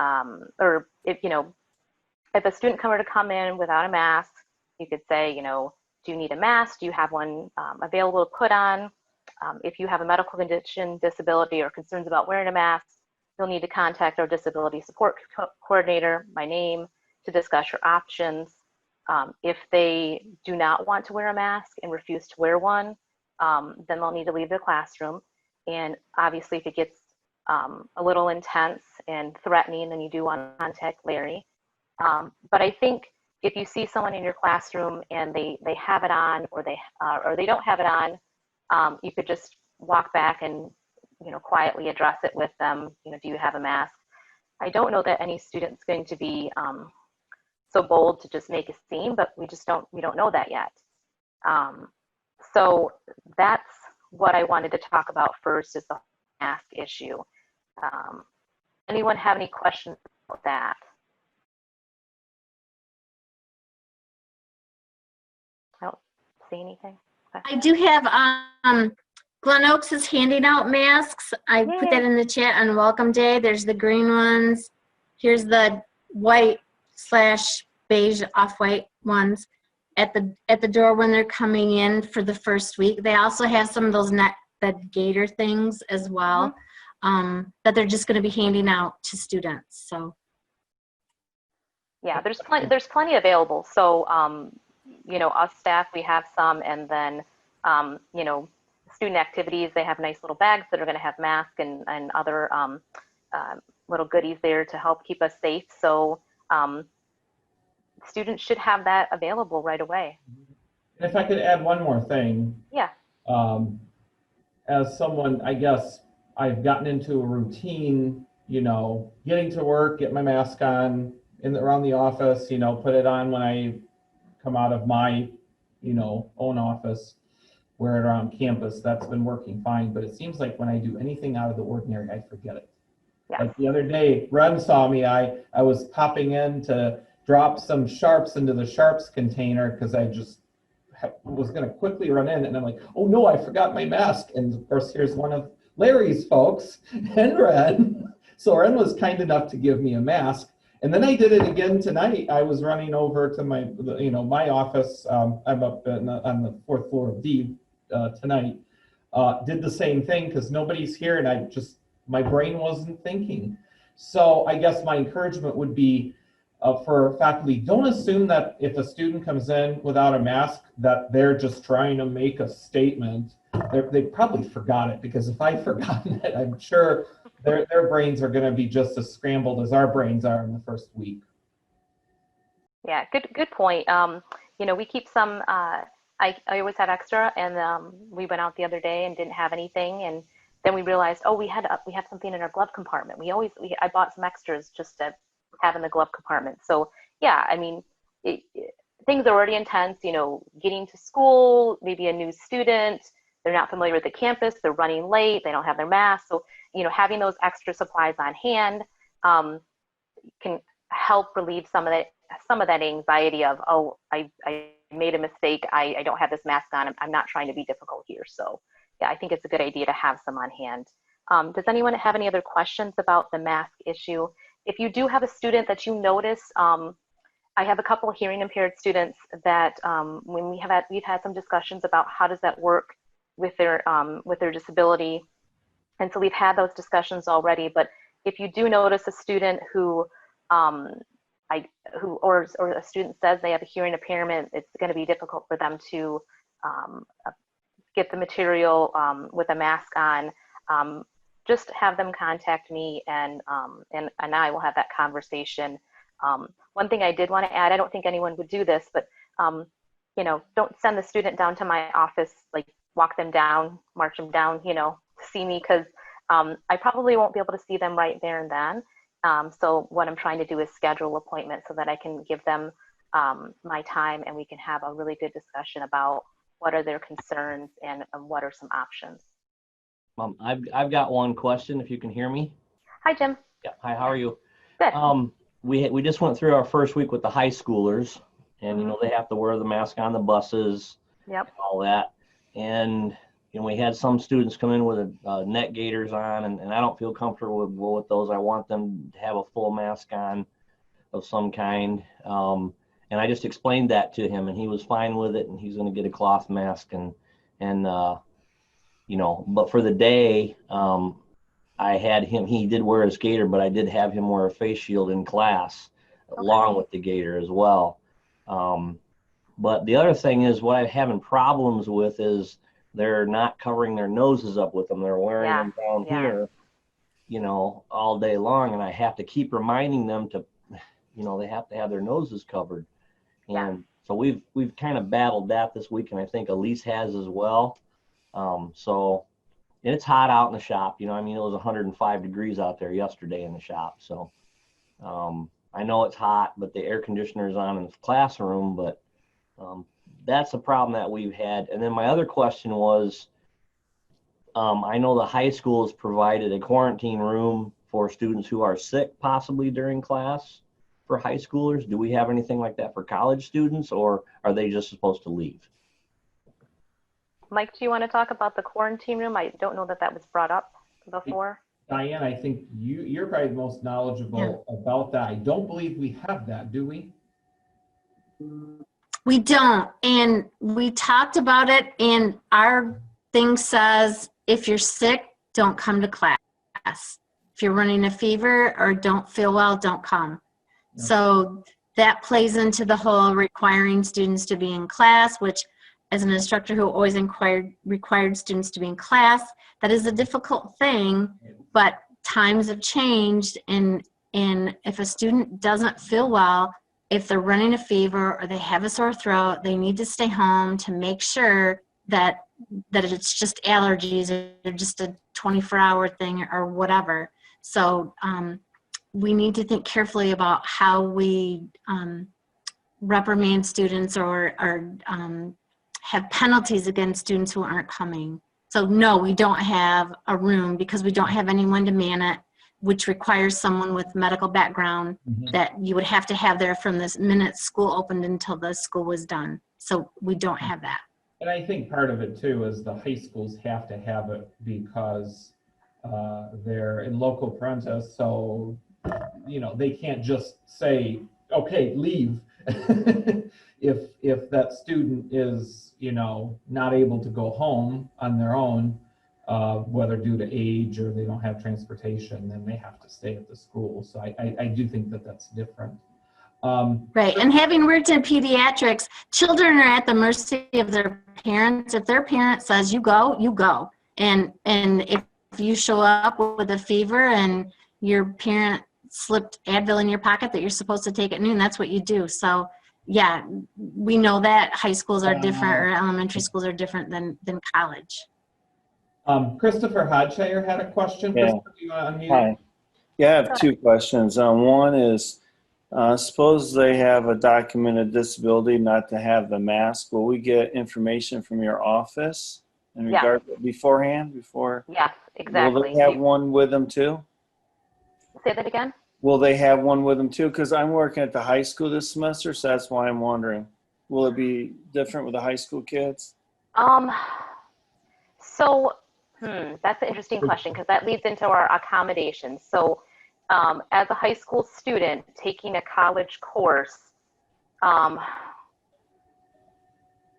or if a student were to come in without a mask, you could say, do you need a mask? Do you have one available to put on? If you have a medical condition, disability, or concerns about wearing a mask, you'll need to contact our disability support coordinator, my name, to discuss your options. If they do not want to wear a mask and refuse to wear one, then they'll need to leave the classroom. And obviously, if it gets a little intense and threatening, then you do want to contact Larry. But I think if you see someone in your classroom and they have it on, or they don't have it on, you could just walk back and quietly address it with them. Do you have a mask? I don't know that any student's going to be so bold to just make a scene, but we don't know that yet. So that's what I wanted to talk about first, is the mask issue. Anyone have any questions about that? I don't see anything. I do have, Glen Oaks is handing out masks. I put that in the chat on welcome day. There's the green ones. Here's the white / beige off-white ones at the door when they're coming in for the first week. They also have some of those the gator things as well, that they're just going to be handing out to students. So yeah, there's plenty available. So you know, us staff, we have some, and then you know, student activities, they have nice little bags that are going to have masks and other little goodies there to help keep us safe. So students should have that available right away. If I could add one more thing. Yeah. As someone, I guess I've gotten into a routine, you know, getting to work, get my mask on around the office, you know, put it on when I come out of my, you know, own office, wear it around campus. That's been working fine, but it seems like when I do anything out of the ordinary, I forget it. Yeah. Like the other day, Ren saw me, I was popping in to drop some sharps into the sharps container because I just was going to quickly run in, and I'm like, oh no, I forgot my mask. And of course, here's one of Larry's folks and Ren. So Ren was kind enough to give me a mask. And then I did it again tonight. I was running over to my, you know, my office. I'm up on the 4th floor of D tonight. Did the same thing because nobody's here, and my brain wasn't thinking. So I guess my encouragement would be for faculty, don't assume that if a student comes in without a mask that they're just trying to make a statement. They probably forgot it, because if I've forgotten it, I'm sure their brains are going to be just as scrambled as our brains are in the first week. Yeah, good point. You know, we keep some, I always have extra, and we went out the other day and didn't have anything, and then we realized, oh, we have something in our glove compartment. I bought some extras just to have in the glove compartment. So yeah, I mean, things are already intense, you know, getting to school, maybe a new student, they're not familiar with the campus, they're running late, they don't have their mask. So, you know, having those extra supplies on hand can help relieve some of that anxiety of, oh, I made a mistake, I don't have this mask on, I'm not trying to be difficult here. So yeah, I think it's a good idea to have some on hand. Does anyone have any other questions about the mask issue? If you do have a student that you notice, I have a couple of hearing impaired students that when we've had some discussions about how does that work with their disability, and so we've had those discussions already. But if you do notice a student who or a student says they have a hearing impairment, it's going to be difficult for them to get the material with a mask on. Just have them contact me, and I will have that conversation. One thing I did want to add, I don't think anyone would do this, but you know, don't send the student down to my office, like walk them down, march them down, you know, to see me, because I probably won't be able to see them right there and then. So what I'm trying to do is schedule appointments so that I can give them my time, and we can have a really good discussion about what are their concerns and what are some options. I've got one question, if you can hear me. Hi, Jim. Yeah. Hi, how are you? Good. We just went through our first week with the high schoolers, and you know, they have to wear the mask on the buses. Yep. And all that. And you know, we had some students come in with neck gaiters on, and I don't feel comfortable with those. I want them to have a full mask on of some kind. And I just explained that to him, and he was fine with it, and he's going to get a cloth mask, and you know, but for the day, I had him, he did wear his gaiter, but I did have him wear a face shield in class along with the gaiter as well. But the other thing is, what I'm having problems with is they're not covering their noses up with them. They're wearing them down here, you know, all day long. And I have to keep reminding them to, you know, they have to have their noses covered. And so we've kind of battled that this week, and I think Elise has as well. So, and it's hot out in the shop, you know, I mean, it was 105 degrees out there yesterday in the shop. So I know it's hot, but the air conditioner is on in the classroom, but that's a problem that we've had. And then my other question was, I know the high school has provided a quarantine room for students who are sick, possibly during class for high schoolers. Do we have anything like that for college students, or are they just supposed to leave? Mike, do you want to talk about the quarantine room? I don't know that that was brought up before. Diane, I think you're probably the most knowledgeable about that. I don't believe we have that, do we? We don't, and we talked about it, and our thing says, if you're sick, don't come to class. If you're running a fever or don't feel well, don't come. Okay. So that plays into the whole requiring students to be in class, which as an instructor who always required students to be in class, that is a difficult thing, but times have changed, and if a student doesn't feel well, if they're running a fever or they have a sore throat, they need to stay home to make sure that it's just allergies or just a 24-hour thing or whatever. So we need to think carefully about how we reprimand students or have penalties against students who aren't coming. So no, we don't have a room because we don't have anyone to man it, which requires someone with medical background that you would have to have there from this minute school opened until the school was done. So we don't have that. And I think part of it too is the high schools have to have it because they're in local parentis, so they can't just say, okay, leave. if that student is not able to go home on their own, whether due to age or they don't have transportation, then they have to stay at the school. So I do think that that's different. Right, and having worked in pediatrics, children are at the mercy of their parents. If their parent says you go, you go. And if you show up with a fever and your parent slipped Advil in your pocket that you're supposed to take at noon, that's what you do. So yeah, we know that high schools are different or elementary schools are different than college. Christopher Hodshire had a question. Yeah. Christopher, do you want to unmute? Hi. Yeah, I have two questions. One is, suppose they have a documented disability not to have the mask. Will we get information from your office in regard beforehand? Yes, exactly. Will they have one with them too? Say that again? Will they have one with them too? Because I'm working at the high school this semester, so that's why I'm wondering. Will it be different with the high school kids? So that's an interesting question because that leads into our accommodations. So as a high school student taking a college course,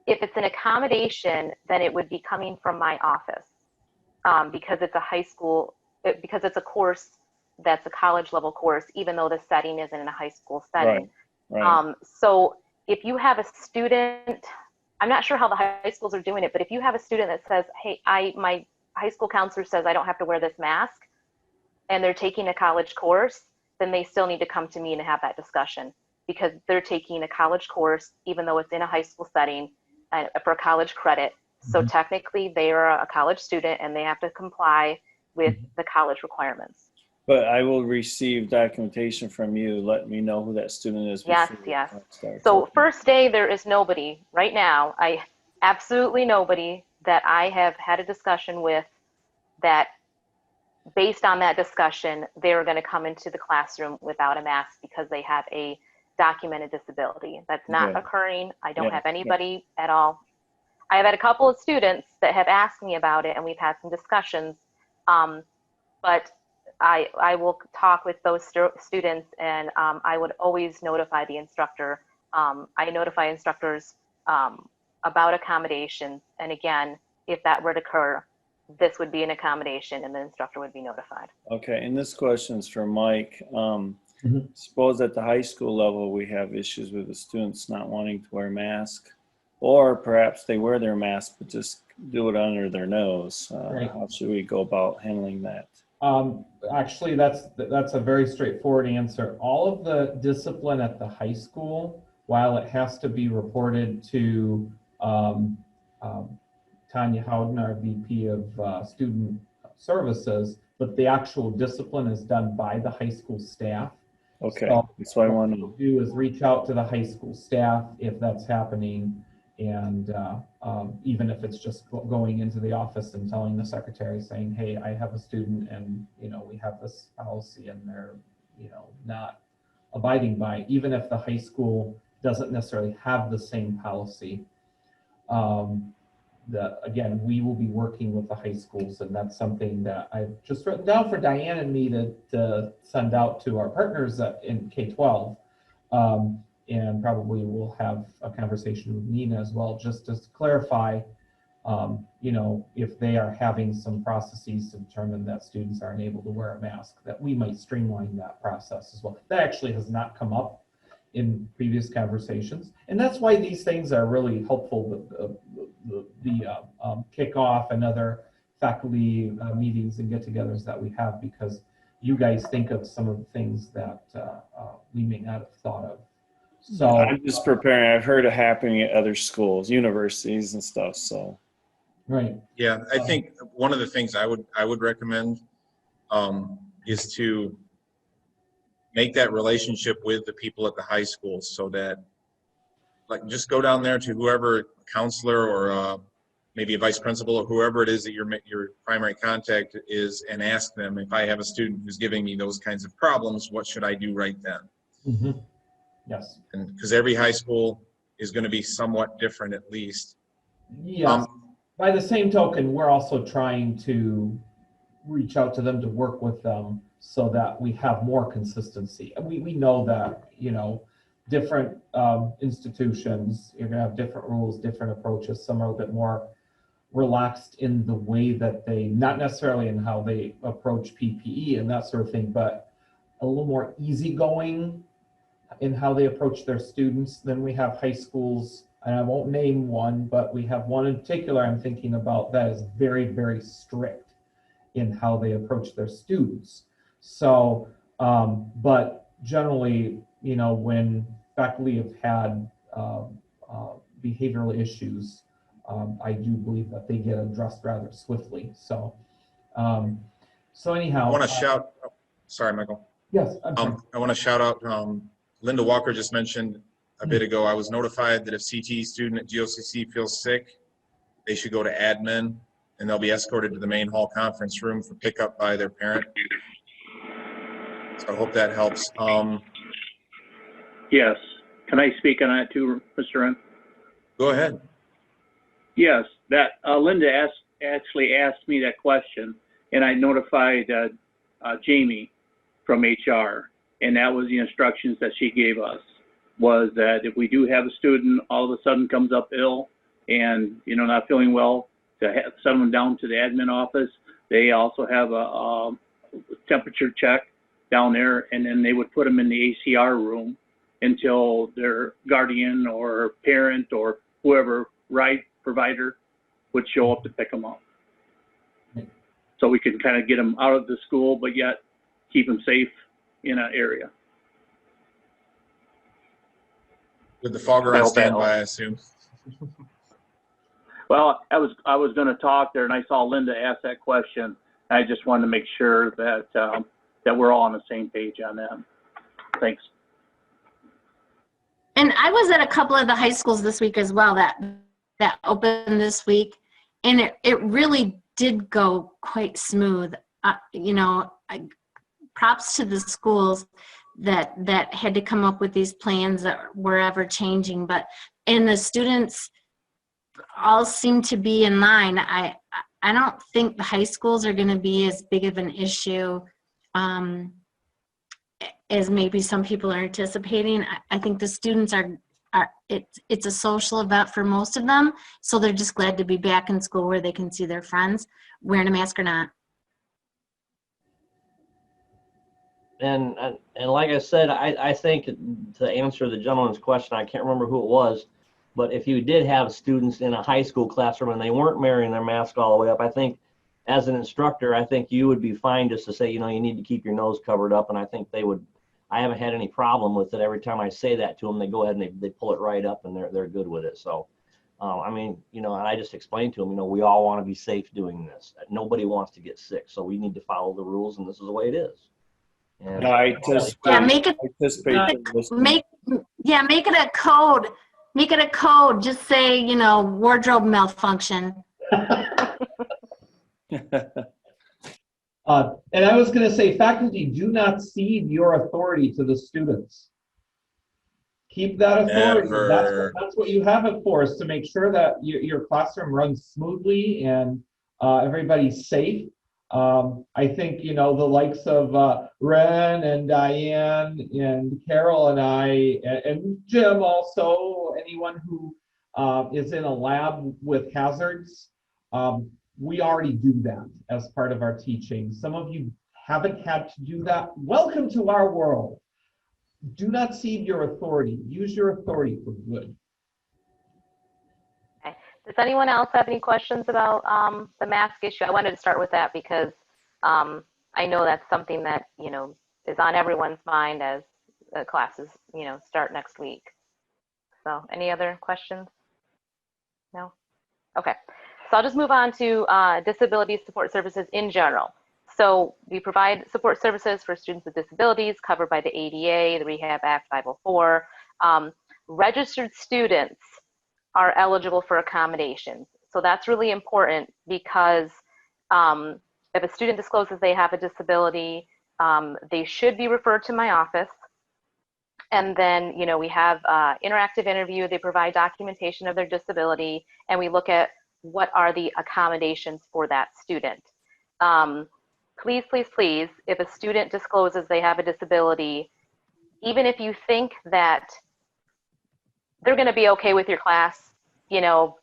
if it's an accommodation, then it would be coming from my office because it's a high school, because it's a course that's a college level course, even though the setting isn't in a high school setting. Right. So if you have a student, I'm not sure how the high schools are doing it, but if you have a student that says, hey, my high school counselor says I don't have to wear this mask, and they're taking a college course, then they still need to come to me and have that discussion because they're taking a college course, even though it's in a high school setting and for college credit. So technically they are a college student and they have to comply with the college requirements. But I will receive documentation from you. Let me know who that student is. Yes, before yes. the class starts. So first day, there is nobody right now. Absolutely nobody that I have had a discussion with that based on that discussion, they are going to come into the classroom without a mask because they have a documented disability. That's not Okay. occurring. I don't Yeah, have anybody at all. I have had a couple of students that have asked me about it and we've had some discussions, but I will talk with those students and I would always notify the instructor. I notify instructors about accommodations. And again, if that were to occur, this would be an accommodation and the instructor would be notified. Okay, and this question is for Mike. Suppose at the high school level we have issues with the students not wanting to wear masks, or perhaps they wear their mask but just do it under their nose. Right. How should we go about handling that? Actually, that's a very straightforward answer. All of the discipline at the high school, while it has to be reported to Tanya Howden, our VP of Student Services, but the actual discipline is done by the high school staff. Okay, So that's what I what want to we'll know. do is reach out to the high school staff if that's happening. And even if it's just going into the office and telling the secretary saying, hey, I have a student and, we have this policy and they're, not abiding by, even if the high school doesn't necessarily have the same policy. Again, we will be working with the high schools, and that's something that I've just written down for Diane and me to send out to our partners in K-12. And probably we'll have a conversation with Nina as well, just to clarify, if they are having some processes to determine that students aren't able to wear a mask, that we might streamline that process as well. That actually has not come up in previous conversations. And that's why these things are really helpful, the kickoff and other faculty meetings and get-togethers that we have, because you guys think of some of the things that we may not have thought of. So I'm just preparing. I've heard it happening at other schools, universities and stuff, so. right. Yeah, I think one of the things I would recommend is to make that relationship with the people at the high schools, so that, like, just go down there to whoever, counselor or maybe a vice principal or whoever it is that your primary contact is, and ask them, if I have a student who's giving me those kinds of problems, what should I do right then? Mm-hmm. Yes. And because every high school is going to be somewhat different, at least. Yes. By the same token, we're also trying to reach out to them, to work with them, so that we have more consistency. We know that, different institutions, you're going to have different rules, different approaches. Some are a bit more relaxed in the way that they, not necessarily in how they approach PPE and that sort of thing, but a little more easygoing in how they approach their students. Then we have high schools, and I won't name one, but we have one in particular I'm thinking about that is very, very strict in how they approach their students. So, but generally, when faculty have had behavioral issues, I do believe that they get addressed rather swiftly. So, anyhow. I want to shout, sorry, Michael. Yes, I'm sorry. I want to shout out, Linda Walker just mentioned a bit ago, I was notified that if CTE student at GOCC feels sick, they should go to admin, and they'll be escorted to the main hall conference room for pickup by their parent. So I hope that helps. Yes. Can I speak on that too, Mr. Wren? Go ahead. Yes, that Linda actually asked me that question, and I notified Jamie from HR, and that was the instructions that she gave us, was that if we do have a student all of a sudden comes up ill and not feeling well, to send them down to the admin office. They also have a temperature check down there, and then they would put them in the ACR room until their guardian or parent or whoever ride provider would show up to pick them up. So we can kind of get them out of the school, but yet keep them safe in an area. With the fogger on standby, I assume. Well, I was going to talk there, and I saw Linda ask that question. I just wanted to make sure that that we're all on the same page on that. Thanks. And I was at a couple of the high schools this week as well that opened this week, and it really did go quite smooth. Props to the schools that had to come up with these plans that were ever changing, and the students all seem to be in line. I don't think the high schools are going to be as big of an issue as maybe some people are anticipating. I think the students it's a social event for most of them, so they're just glad to be back in school where they can see their friends, wearing a mask or not. And like I said, I think to answer the gentleman's question, I can't remember who it was, but if you did have students in a high school classroom and they weren't wearing their mask all the way up, I think as an instructor, I think you would be fine just to say, you need to keep your nose covered up. And I think they would, I haven't had any problem with it. Every time I say that to them, they go ahead and they pull it right up and they're good with it. So, and I just explained to them, we all want to be safe doing this. Nobody wants to get sick. So we need to follow the rules, and this is the way it is. And Yeah, I anticipate, Yeah, make it, I anticipate they're listening. make it a code. Make it a code. Just say, you know, wardrobe malfunction. And I was going to say, faculty, do not cede your authority to the students. Keep that authority. Never. That's what you have it for, is to make sure that your classroom runs smoothly and everybody's safe. I think, you know, the likes of Ren and Diane and Carol and I, and Jim also, anyone who is in a lab with hazards, we already do that as part of our teaching. Some of you haven't had to do that. Welcome to our world. Do not cede your authority. Use your authority for good. Okay. Does anyone else have any questions about the mask issue? I wanted to start with that because I know that's something that, you know, is on everyone's mind as classes, you know, start next week. So any other questions? No? Okay. So I'll just move on to disability support services in general. So we provide support services for students with disabilities covered by the ADA, the Rehab Act 504. Registered students are eligible for accommodations. So that's really important because if a student discloses they have a disability, they should be referred to my office. And then, you know, we have interactive interview. They provide documentation of their disability, and we look at what are the accommodations for that student. Please, please, please, if a student discloses they have a disability, even if you think that they're going to be okay with your class, you know,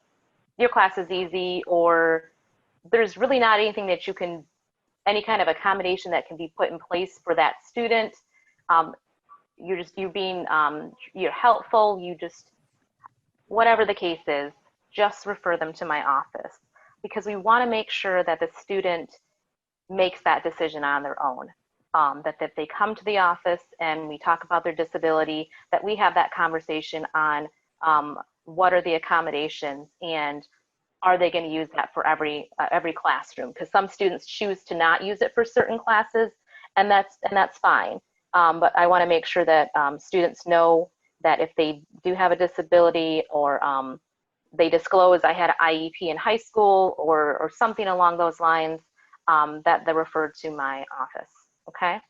your class is easy, or there's really not anything that you can, any kind of accommodation that can be put in place for that student. You're helpful, you just, whatever the case is, just refer them to my office, because we want to make sure that the student makes that decision on their own. That if they come to the office and we talk about their disability, that we have that conversation on what are the accommodations and are they going to use that for every classroom? Because some students choose to not use it for certain classes, and that's fine. But I want to make sure that students know that if they do have a disability, or they disclose I had an IEP in high school, or something along those lines, that they're referred to my office. Okay.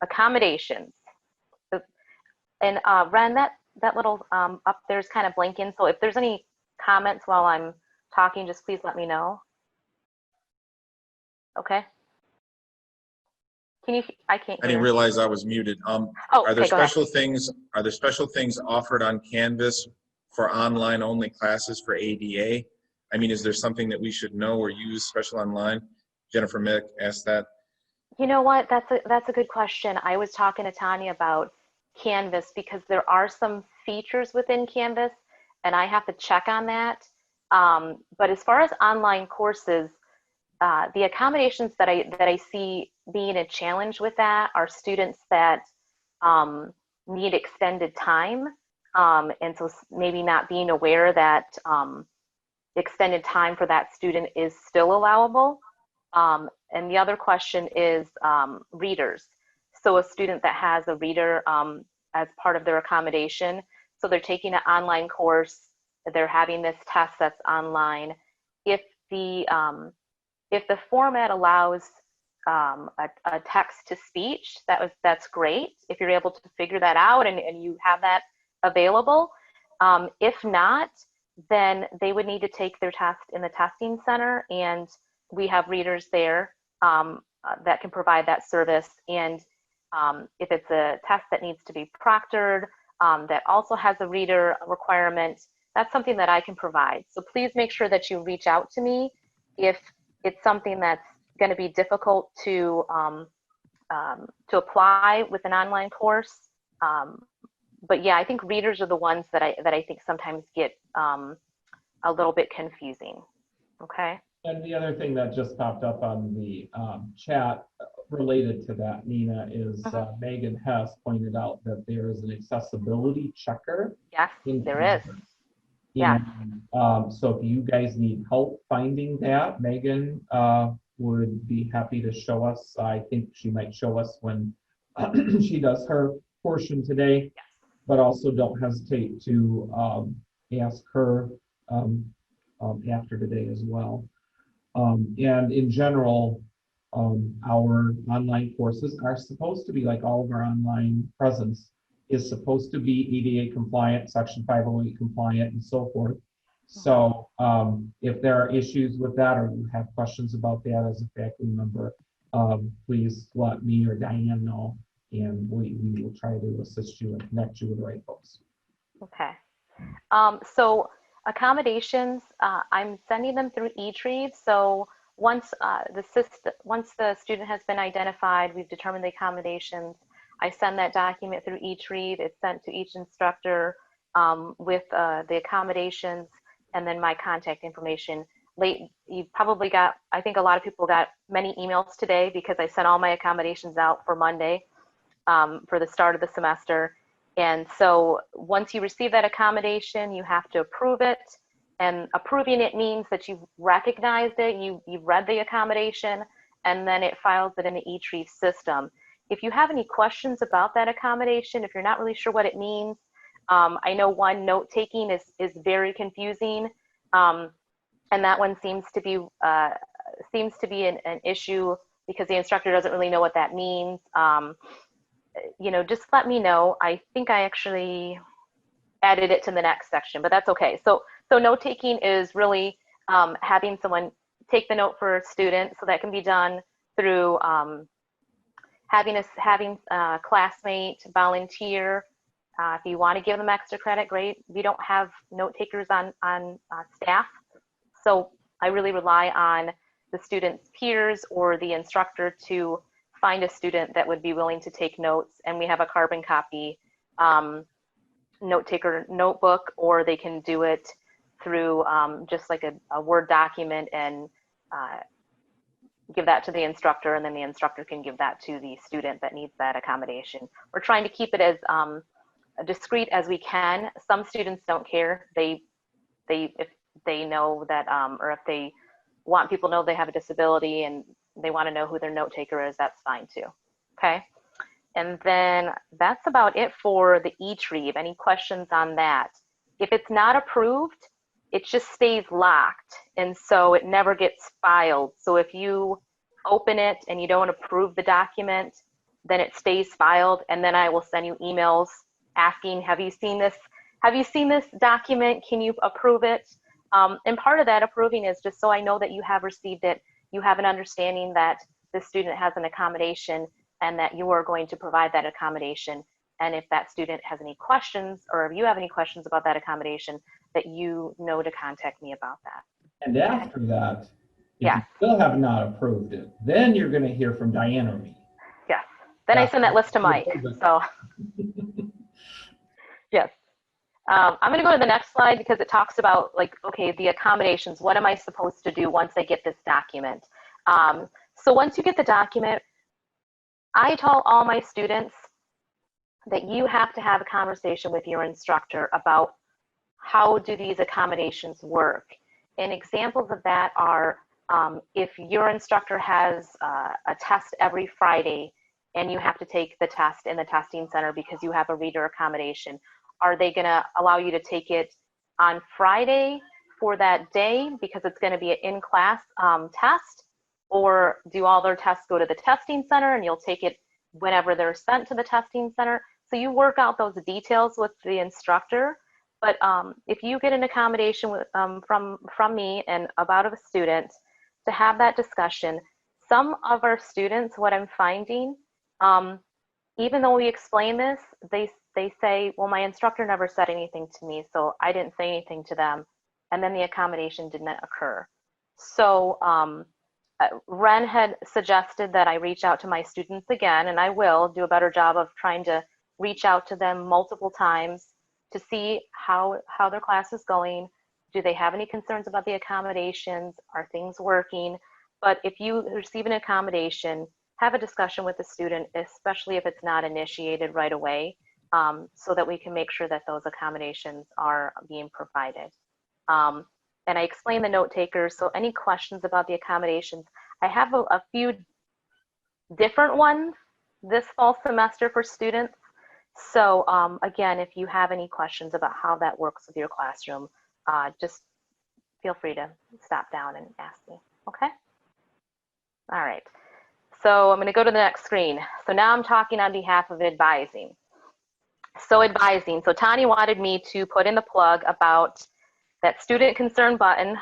Accommodations. And Ren, that little up there's kind of blinking. So if there's any comments while I'm talking, just please let me know. Okay. Can you? I can't. I didn't realize I was muted. Oh, are there okay, go ahead. special things? Are there special things offered on Canvas for online only classes for ADA? I mean, is there something that we should know or use special online? Jennifer Mick asked that. You know what? That's a good question. I was talking to Tanya about Canvas because there are some features within Canvas, and I have to check on that. But as far as online courses, the accommodations that I see being a challenge with that are students that need extended time, and so maybe not being aware that extended time for that student is still allowable. And the other question is readers. So a student that has a reader as part of their accommodation, so they're taking an online course, they're having this test that's online. If the format allows a text to speech, that's great. If you're able to figure that out and you have that available. If not, then they would need to take their test in the testing center, and we have readers there that can provide that service. And if it's a test that needs to be proctored, that also has a reader requirement, that's something that I can provide. So please make sure that you reach out to me if it's something that's going to be difficult to apply with an online course. But yeah, I think readers are the ones that I think sometimes get a little bit confusing. Okay. And the other thing that just popped up on the chat related to that, Nina, is Megan Hess pointed out that there is an accessibility checker. Yes, there is. Yeah. So if you guys need help finding that, Megan would be happy to show us. I think she might show us when she does her portion today, but also don't hesitate to ask her after today as well. And in general, our online courses are supposed to be, like all of our online presence is supposed to be ADA compliant, Section 508 compliant, and so forth. So if there are issues with that, or you have questions about that as a faculty member, please let me or Diane know, and we will try to assist you and connect you with the right folks. Okay. So accommodations, I'm sending them through eTreeve. So once the student has been identified, we've determined the accommodations, I send that document through eTreeve. It's sent to each instructor with the accommodations and then my contact information. You probably got, I think a lot of people got many emails today because I sent all my accommodations out for Monday for the start of the semester. And so once you receive that accommodation, you have to approve it. And approving it means that you've recognized it, you've read the accommodation, and then it files it in the eTreeve system. If you have any questions about that accommodation, if you're not really sure what it means, I know one, note taking is very confusing, and that one seems to be an issue because the instructor doesn't really know what that means. You know, just let me know. I think I actually added it to the next section, but that's okay. So note taking is really having someone take the note for a student. So that can be done through having a classmate volunteer. If you want to give them extra credit, great. We don't have note takers on staff, so I really rely on the student's peers or the instructor to find a student that would be willing to take notes, and we have a carbon copy note taker notebook, or they can do it through just like a Word document and give that to the instructor, and then the instructor can give that to the student that needs that accommodation. We're trying to keep it as discreet as we can. Some students don't care. If they know that, or if they want people to know they have a disability and they want to know who their note taker is, that's fine too. Okay. And then that's about it for the eTreeve. Any questions on that? If it's not approved, it just stays locked, and so it never gets filed. So if you open it and you don't approve the document, then it stays filed, and then I will send you emails asking, have you seen this? Have you seen this document? Can you approve it? And part of that approving is just so I know that you have received it, you have an understanding that the student has an accommodation and that you are going to provide that accommodation. And if that student has any questions, or if you have any questions about that accommodation, that you know to contact me about that. And after that, if Yeah. you still have not approved it, then you're going to hear from Diane or me. Yes. Then I send that list to Mike. So yes. I'm going to go to the next slide because it talks about, like, okay, the accommodations. What am I supposed to do once I get this document? So once you get the document, I tell all my students that you have to have a conversation with your instructor about how do these accommodations work. And examples of that are if your instructor has a test every Friday and you have to take the test in the testing center because you have a reader accommodation, are they going to allow you to take it on Friday for that day because it's going to be an in-class test? Or do all their tests go to the testing center and you'll take it whenever they're sent to the testing center? So you work out those details with the instructor. But if you get an accommodation with, from me and about a student, to have that discussion, some of our students, what I'm finding, even though we explain this, they say, well, my instructor never said anything to me, so I didn't say anything to them, and then the accommodation didn't occur. So Ren had suggested that I reach out to my students again, and I will do a better job of trying to reach out to them multiple times to see how their class is going. Do they have any concerns about the accommodations? Are things working? But if you receive an accommodation, have a discussion with the student, especially if it's not initiated right away, so that we can make sure that those accommodations are being provided. And I explained the note takers, so any questions about the accommodations, I have a few different ones this fall semester for students. So again, if you have any questions about how that works with your classroom, just feel free to stop down and ask me, okay? All right, so I'm gonna go to the next screen. So now I'm talking on behalf of advising. So advising, so Tani wanted me to put in the plug about that student concern button.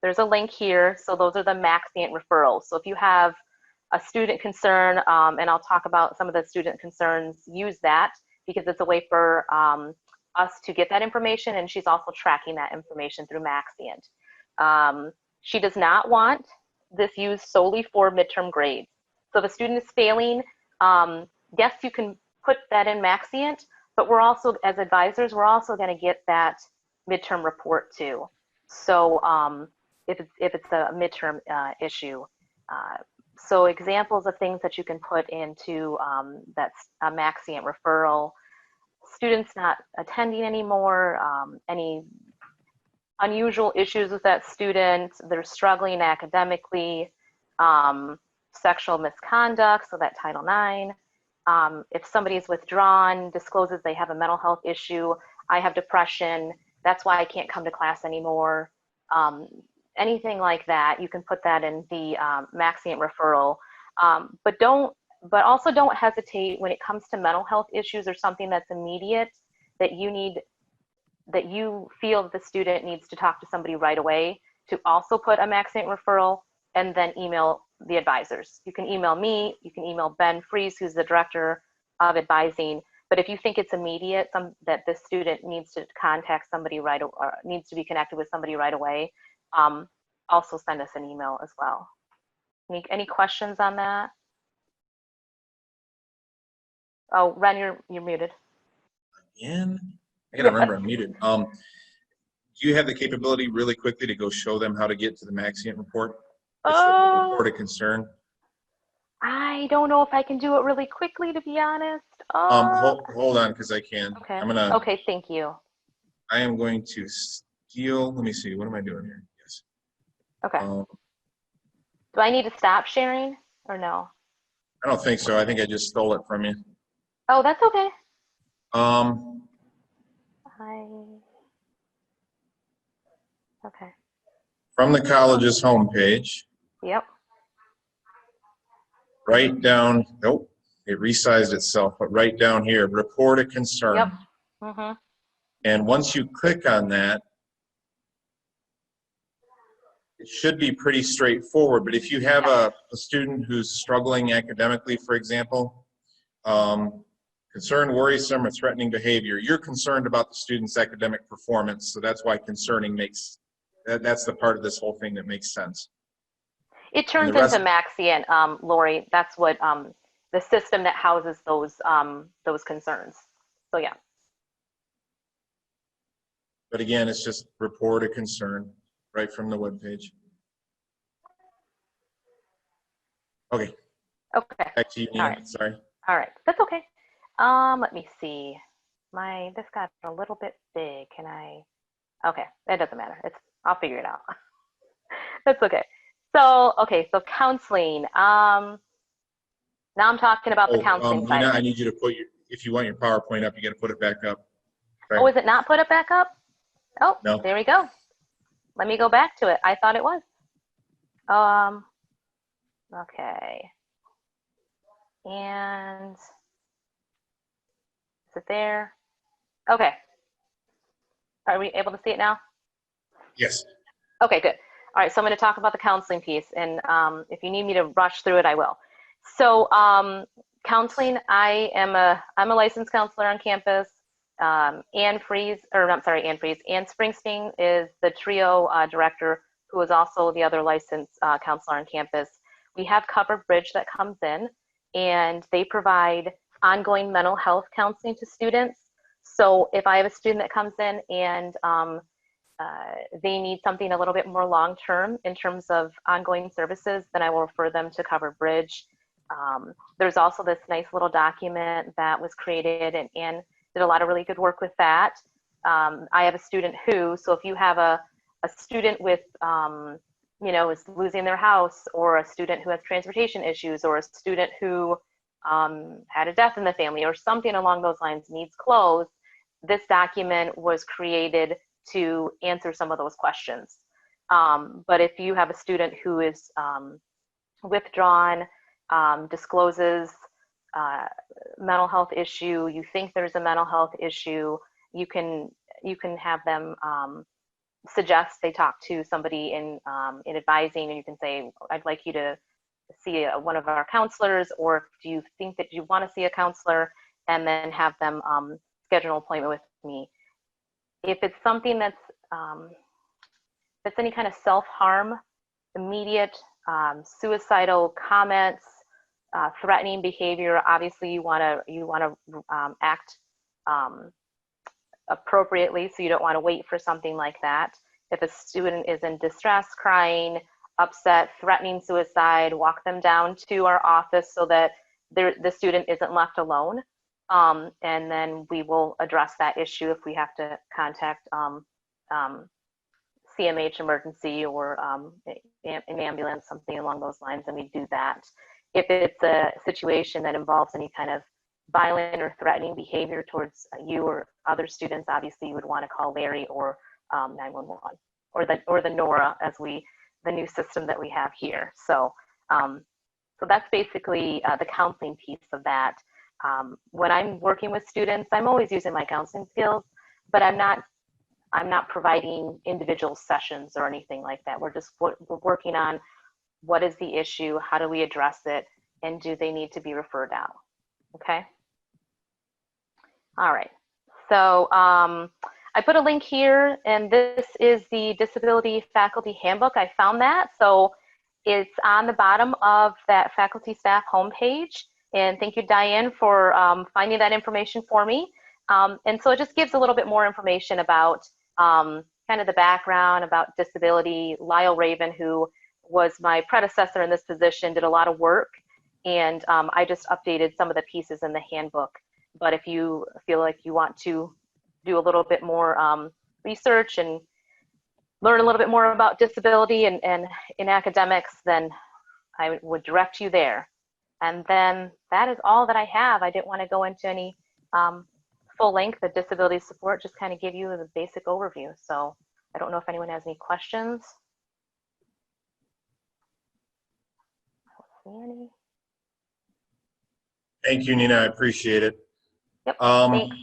There's a link here, so those are the Maxient referrals. So if you have a student concern, and I'll talk about some of the student concerns, use that because it's a way for us to get that information, and she's also tracking that information through Maxient. She does not want this used solely for midterm grades. So if a student is failing, yes, you can put that in Maxient, but we're also, as advisors, we're also gonna get that midterm report too. So if it's a midterm issue. So examples of things that you can put into that's a Maxient referral: students not attending anymore, any unusual issues with that student, they're struggling academically, sexual misconduct, so that Title IX. If somebody is withdrawn, discloses they have a mental health issue, I have depression, that's why I can't come to class anymore. Anything like that, you can put that in the Maxient referral. But also don't hesitate when it comes to mental health issues or something that's immediate that you feel the student needs to talk to somebody right away, to also put a Maxient referral and then email the advisors. You can email me, you can email Ben Fries, who's the director of advising. But if you think it's immediate, that the student needs to contact somebody or needs to be connected with somebody right away, also send us an email as well. Any questions on that? Oh, Ren, you're muted. Again, I gotta remember I'm muted. Do you have the capability really quickly to go show them how to get to the Maxient report? Report of concern. I don't know if I can do it really quickly, to be honest. Hold on, because I can. Okay. I'm gonna. Okay, thank you. I am going to steal. Let me see. What am I doing here? Yes. Okay. Do I need to stop sharing or no? I don't think so. I think I just stole it from you. Oh, that's okay. Okay. From the college's homepage. Yep. Right down. Nope. It resized itself, but right down here, report a concern. Yep. Mm-hmm. And once you click on that, it should be pretty straightforward. But if you have a student who's struggling academically, for example, concern, worrisome, or threatening behavior, you're concerned about the student's academic performance. So that's why concerning that's the part of this whole thing that makes sense. It turns into Maxient, Lori. That's what the system that houses those concerns. So yeah. But again, it's just report a concern right from the webpage. Okay. Okay. Back to you, Nina. All right. Sorry. All right. That's okay. Let me see. This got a little bit big. Can I? Okay. That doesn't matter. I'll figure it out. That's okay. So, so counseling. Now I'm talking about the counseling side. Nina, I need you to put if you want your PowerPoint up, you got to put it back up. Okay. Oh, is it not put it back up? Oh, no. There we go. Let me go back to it. I thought it was. Okay. And is it there? Okay. Are we able to see it now? Yes. Okay, good. All right, so I'm going to talk about the counseling piece, and if you need me to rush through it, I will. So counseling, I'm a licensed counselor on campus. Ann Springsteen is the TRIO director, who is also the other licensed counselor on campus. We have Covered Bridge that comes in, and they provide ongoing mental health counseling to students. So if I have a student that comes in and they need something a little bit more long-term in terms of ongoing services, then I will refer them to Covered Bridge. There's also this nice little document that was created, and Ann did a lot of really good work with that. I have a student so if you have a student with is losing their house, or a student who has transportation issues, or a student who had a death in the family, or something along those lines, needs clothes, this document was created to answer some of those questions. But if you have a student who is withdrawn, discloses mental health issue, you think there's a mental health issue, you can have them suggest they talk to somebody in advising, and you can say, I'd like you to see one of our counselors, or do you think that you want to see a counselor, and then have them schedule an appointment with me. If it's something that's any kind of self-harm, immediate suicidal comments, threatening behavior, obviously you want to act appropriately, so you don't want to wait for something like that. If a student is in distress, crying, upset, threatening suicide, walk them down to our office so that the student isn't left alone. And then we will address that issue if we have to contact CMH emergency or an ambulance, something along those lines, and we do that. If it's a situation that involves any kind of violent or threatening behavior towards you or other students, obviously you would want to call Larry or 911 or the NORA, as the new system that we have here. So that's basically the counseling piece of that. When I'm working with students, I'm always using my counseling skills, but I'm not providing individual sessions or anything like that. We're working on what is the issue, how do we address it, and do they need to be referred out? Okay. All right. So I put a link here, and this is the Disability Faculty Handbook. I found that. So it's on the bottom of that faculty staff homepage. And thank you, Diane, for finding that information for me. And so it just gives a little bit more information about kind of the background about disability. Lyle Raven, who was my predecessor in this position, did a lot of work, and I just updated some of the pieces in the handbook. But if you feel like you want to do a little bit more research and learn a little bit more about disability and in academics, then I would direct you there. And then that is all that I have. I didn't want to go into any full length of disability support, just kind of give you the basic overview. So I don't know if anyone has any questions. I don't see any. Thank you, Nina. I appreciate it. Yep, Go thanks.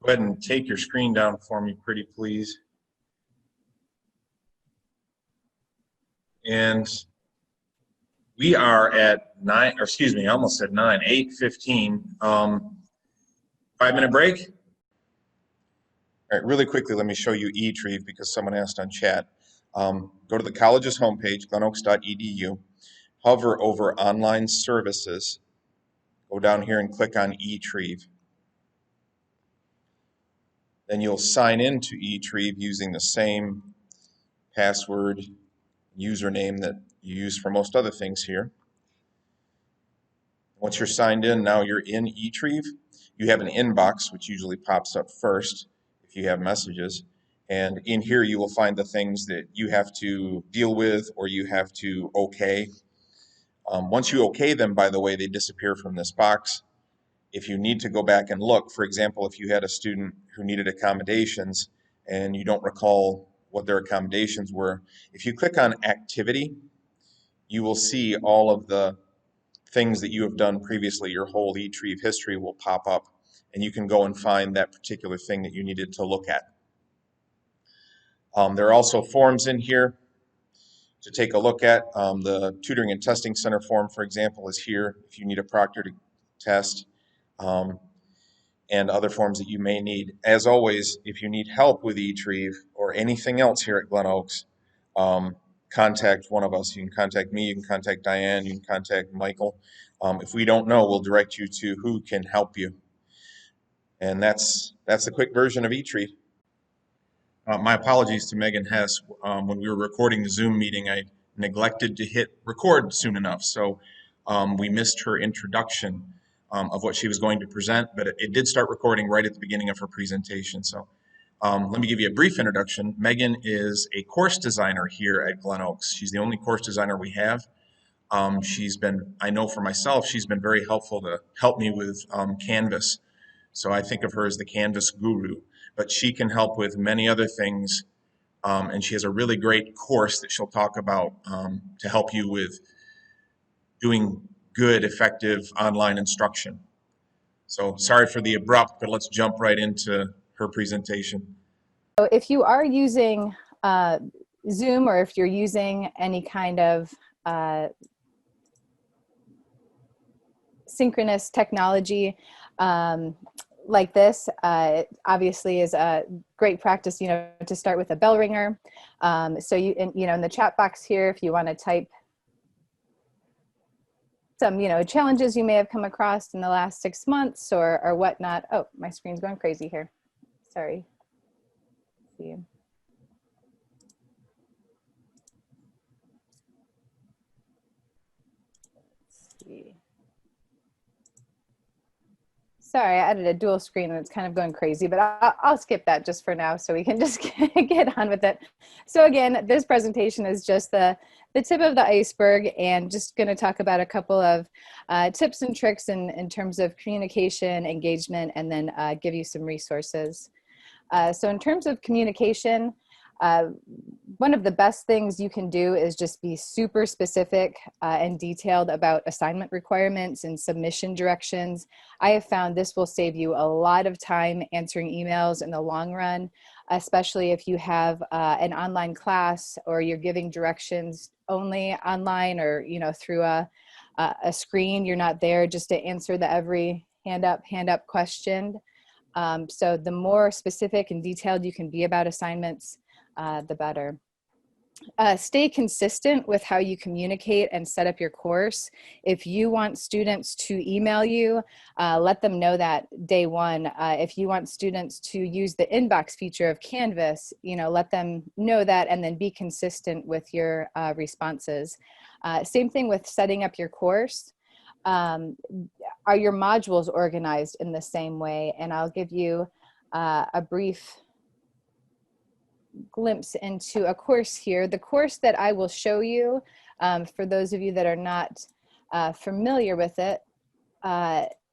ahead and take your screen down for me, pretty please. And we are at 8:15. 5-minute break. All right, really quickly, let me show you eTrieve because someone asked on chat. Go to the college's homepage, glenoaks.edu, hover over online services, go down here and click on eTrieve. Then you'll sign in to eTrieve using the same password, username that you use for most other things here. Once you're signed in, now you're in eTrieve. You have an inbox, which usually pops up first if you have messages. And in here, you will find the things that you have to deal with or you have to okay. Once you okay them, by the way, they disappear from this box. If you need to go back and look, for example, if you had a student who needed accommodations and you don't recall what their accommodations were, if you click on activity, you will see all of the things that you have done previously. Your whole eTrieve history will pop up, and you can go and find that particular thing that you needed to look at. There are also forms in here to take a look at. The Tutoring and Testing Center form, for example, is here if you need a proctored test, and other forms that you may need. As always, if you need help with eTrieve or anything else here at Glen Oaks, contact one of us. You can contact me, you can contact Diane, you can contact Michael. If we don't know, we'll direct you to who can help you. And that's the quick version of eTrieve. My apologies to Megan Hess. When we were recording the Zoom meeting, I neglected to hit record soon enough. So we missed her introduction of what she was going to present, but it did start recording right at the beginning of her presentation. So Let me give you a brief introduction. Megan is a course designer here at Glen Oaks. She's the only course designer we have. She's been, I know for myself, she's been very helpful to help me with Canvas. So I think of her as the Canvas guru, but she can help with many other things. And she has a really great course that she'll talk about to help you with doing good, effective online instruction. So sorry for the abrupt, but let's jump right into her presentation. So if you are using Zoom, or if you're using any kind of synchronous technology like this, it obviously is a great practice, to start with a bell ringer. So in the chat box here, if you want to type some, challenges you may have come across in the last 6 months or whatnot. Oh, my screen's going crazy here. Sorry. Let's see. Let's see. Sorry, I added a dual screen and it's kind of going crazy, but I'll skip that just for now so we can just get on with it. So again, this presentation is just the tip of the iceberg, and just going to talk about a couple of tips and tricks in terms of communication, engagement, and then give you some resources. So in terms of communication, one of the best things you can do is just be super specific and detailed about assignment requirements and submission directions. I have found this will save you a lot of time answering emails in the long run, especially if you have an online class or you're giving directions only online, or through a screen. You're not there just to answer the every hand up question. So the more specific and detailed you can be about assignments, the better. Stay consistent with how you communicate and set up your course. If you want students to email you, let them know that day one. If you want students to use the inbox feature of Canvas, let them know that, and then be consistent with your responses. Same thing with setting up your course. Are your modules organized in the same way? And I'll give you a brief glimpse into a course here. The course that I will show you, for those of you that are not familiar with it,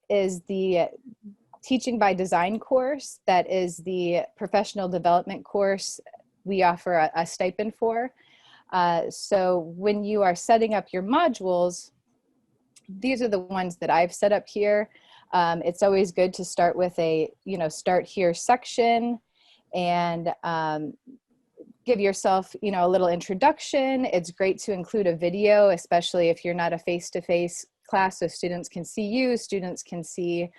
is the Teaching by Design course. That is the professional development course we offer a stipend for. So when you are setting up your modules, these are the ones that I've set up here. It's always good to start with a, start here section, and give yourself, a little introduction. It's great to include a video, especially if you're not a face-to-face class, so students can see you, students can see,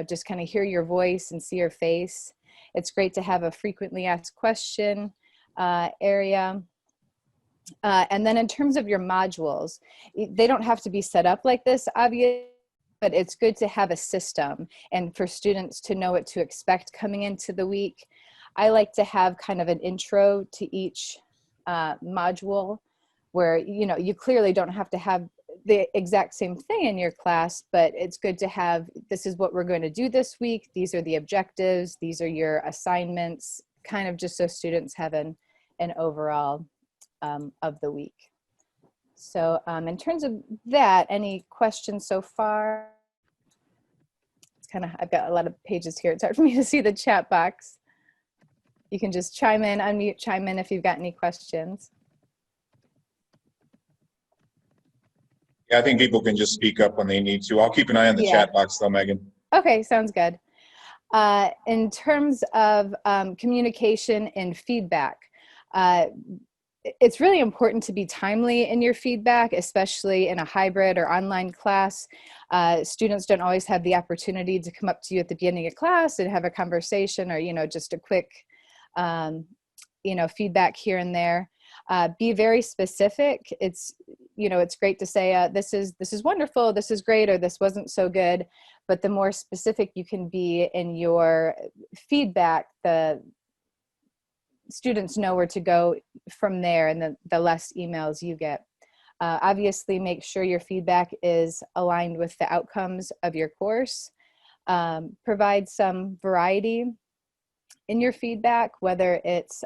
just kind of hear your voice and see your face. It's great to have a frequently asked question area. And then in terms of your modules, they don't have to be set up like this, obviously, but it's good to have a system and for students to know what to expect coming into the week. I like to have kind of an intro to each module where, you clearly don't have to have the exact same thing in your class, but it's good to have, this is what we're going to do this week. These are the objectives. These are your assignments, kind of just so students have an overall of the week. So in terms of that, any questions so far? It's kind of, I've got a lot of pages here. It's hard for me to see the chat box. You can just chime in, unmute, chime in if you've got any questions. Yeah, I think people can just speak up when they need to. I'll keep an eye on the chat box though, Megan. Okay, sounds good. In terms of communication and feedback, it's really important to be timely in your feedback, especially in a hybrid or online class. Students don't always have the opportunity to come up to you at the beginning of class and have a conversation, or, just a quick, feedback here and there. Be very specific. It's great to say, this is wonderful, this is great, or this wasn't so good. But the more specific you can be in your feedback, the students know where to go from there, and the less emails you get. Obviously, make sure your feedback is aligned with the outcomes of your course. Provide some variety. in your feedback, whether it's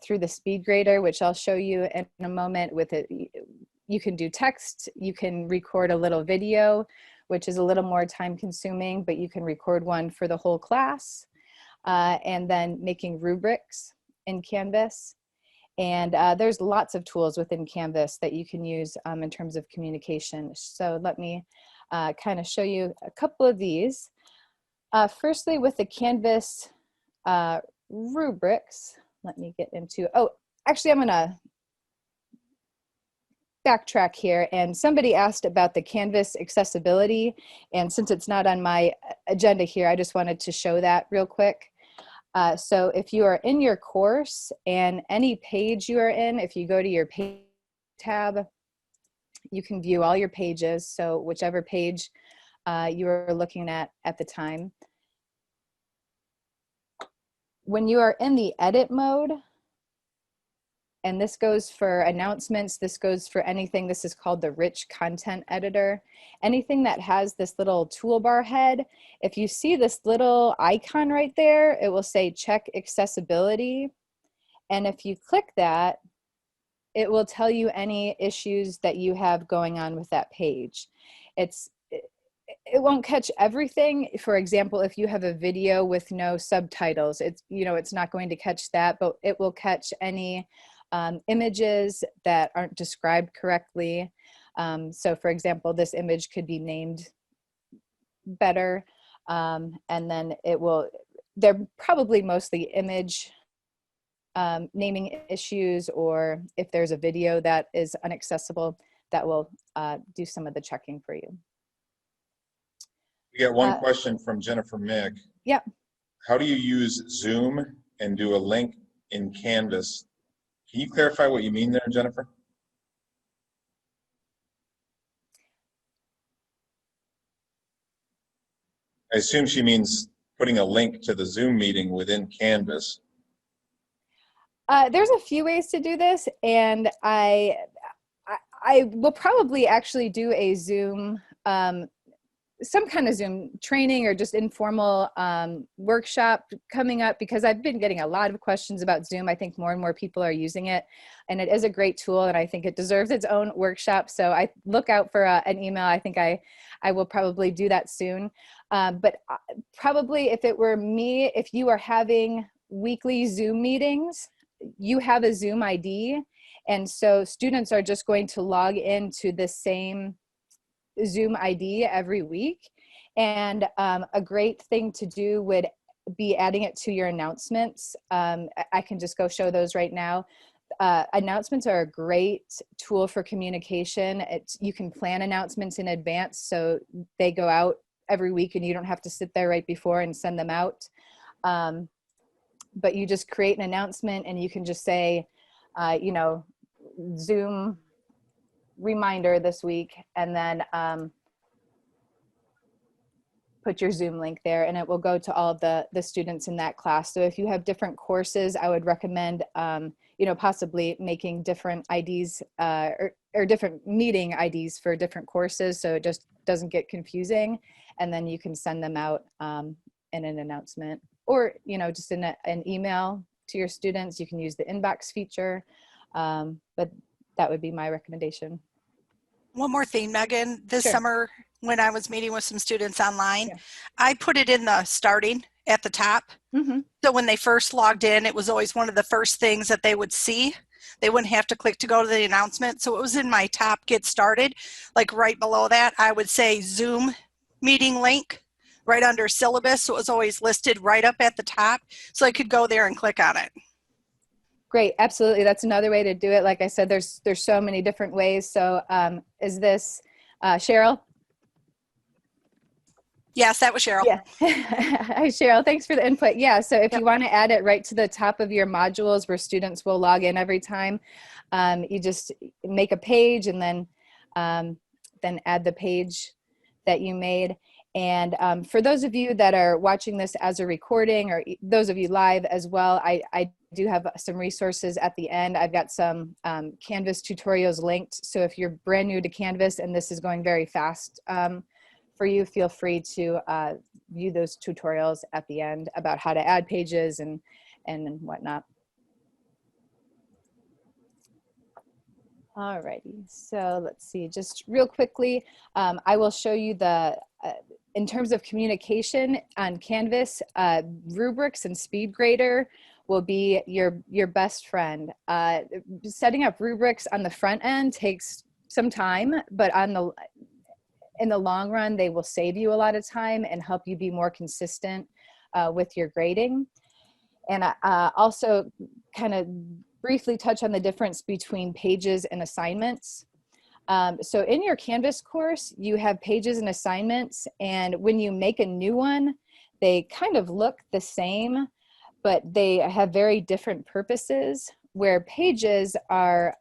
through the speed grader, which I'll show you in a moment with it. You can do text, you can record a little video, which is a little more time consuming, but you can record one for the whole class, and then making rubrics in Canvas. And there's lots of tools within Canvas that you can use in terms of communication. So let me kind of show you a couple of these. Firstly, with the Canvas rubrics, let me get into, oh, actually I'm gonna backtrack here, and somebody asked about the Canvas accessibility, and since it's not on my agenda here, I just wanted to show that real quick. So if you are in your course and any page you are in, if you go to your page tab, you can view all your pages. So whichever page you are looking at the time. When you are in the edit mode, and this goes for announcements, this goes for anything, this is called the rich content editor. Anything that has this little toolbar head, if you see this little icon right there, it will say check accessibility. And if you click that, it will tell you any issues that you have going on with that page. It won't catch everything. For example, if you have a video with no subtitles, it's not going to catch that, but it will catch any images that aren't described correctly. So for example, this image could be named better, and then they're probably mostly image naming issues, or if there's a video that is inaccessible, that will do some of the checking for you. We got one question from Jennifer Mick. Yep. How do you use Zoom and do a link in Canvas? Can you clarify what you mean there, Jennifer? I assume she means putting a link to the Zoom meeting within Canvas. There's a few ways to do this, and I will probably actually do a Zoom, some kind of Zoom training or just informal workshop coming up, because I've been getting a lot of questions about Zoom. I think more and more people are using it, and it is a great tool, and I think it deserves its own workshop. So I look out for an email. I think I will probably do that soon. But probably if it were me, if you are having weekly Zoom meetings, you have a Zoom ID. And so students are just going to log into the same Zoom ID every week. And a great thing to do would be adding it to your announcements. I can just go show those right now. Announcements are a great tool for communication. You can plan announcements in advance, so they go out every week and you don't have to sit there right before and send them out. But you just create an announcement and you can just say, Zoom reminder this week, and then put your Zoom link there, and it will go to all the students in that class. So if you have different courses, I would recommend possibly making different IDs or different meeting IDs for different courses, so it just doesn't get confusing. And then you can send them out in an announcement, or just in an email to your students. You can use the inbox feature, but that would be my recommendation. One more thing, Megan. This Sure. summer, when I was meeting with some students online, Yeah. I put it in the starting at the top. Mm-hmm. So when they first logged in, it was always one of the first things that they would see. They wouldn't have to click to go to the announcement. So it was in my top get started, like right below that, I would say Zoom meeting link right under syllabus. So it was always listed right up at the top. So I could go there and click on it. Great, absolutely. That's another way to do it. Like I said, there's so many different ways. So is this Cheryl? Yes, that was Cheryl. Yeah. Hi, Cheryl. Thanks for the input. Yeah, so if you want to add it right to the top of your modules where students will log in every time, you just make a page and then add the page that you made. And for those of you that are watching this as a recording, or those of you live as well, I do have some resources at the end. I've got some Canvas tutorials linked. So if you're brand new to Canvas and this is going very fast for you, feel free to view those tutorials at the end about how to add pages and whatnot. Alrighty, so let's see, just real quickly, I will show you the, in terms of communication on Canvas, rubrics and SpeedGrader will be your best friend. Setting up rubrics on the front end takes some time, but in the long run, they will save you a lot of time and help you be more consistent with your grading. And also kind of briefly touch on the difference between pages and assignments. So in your Canvas course, you have pages and assignments, and when you make a new one, they kind of look the same, but they have very different purposes, where pages are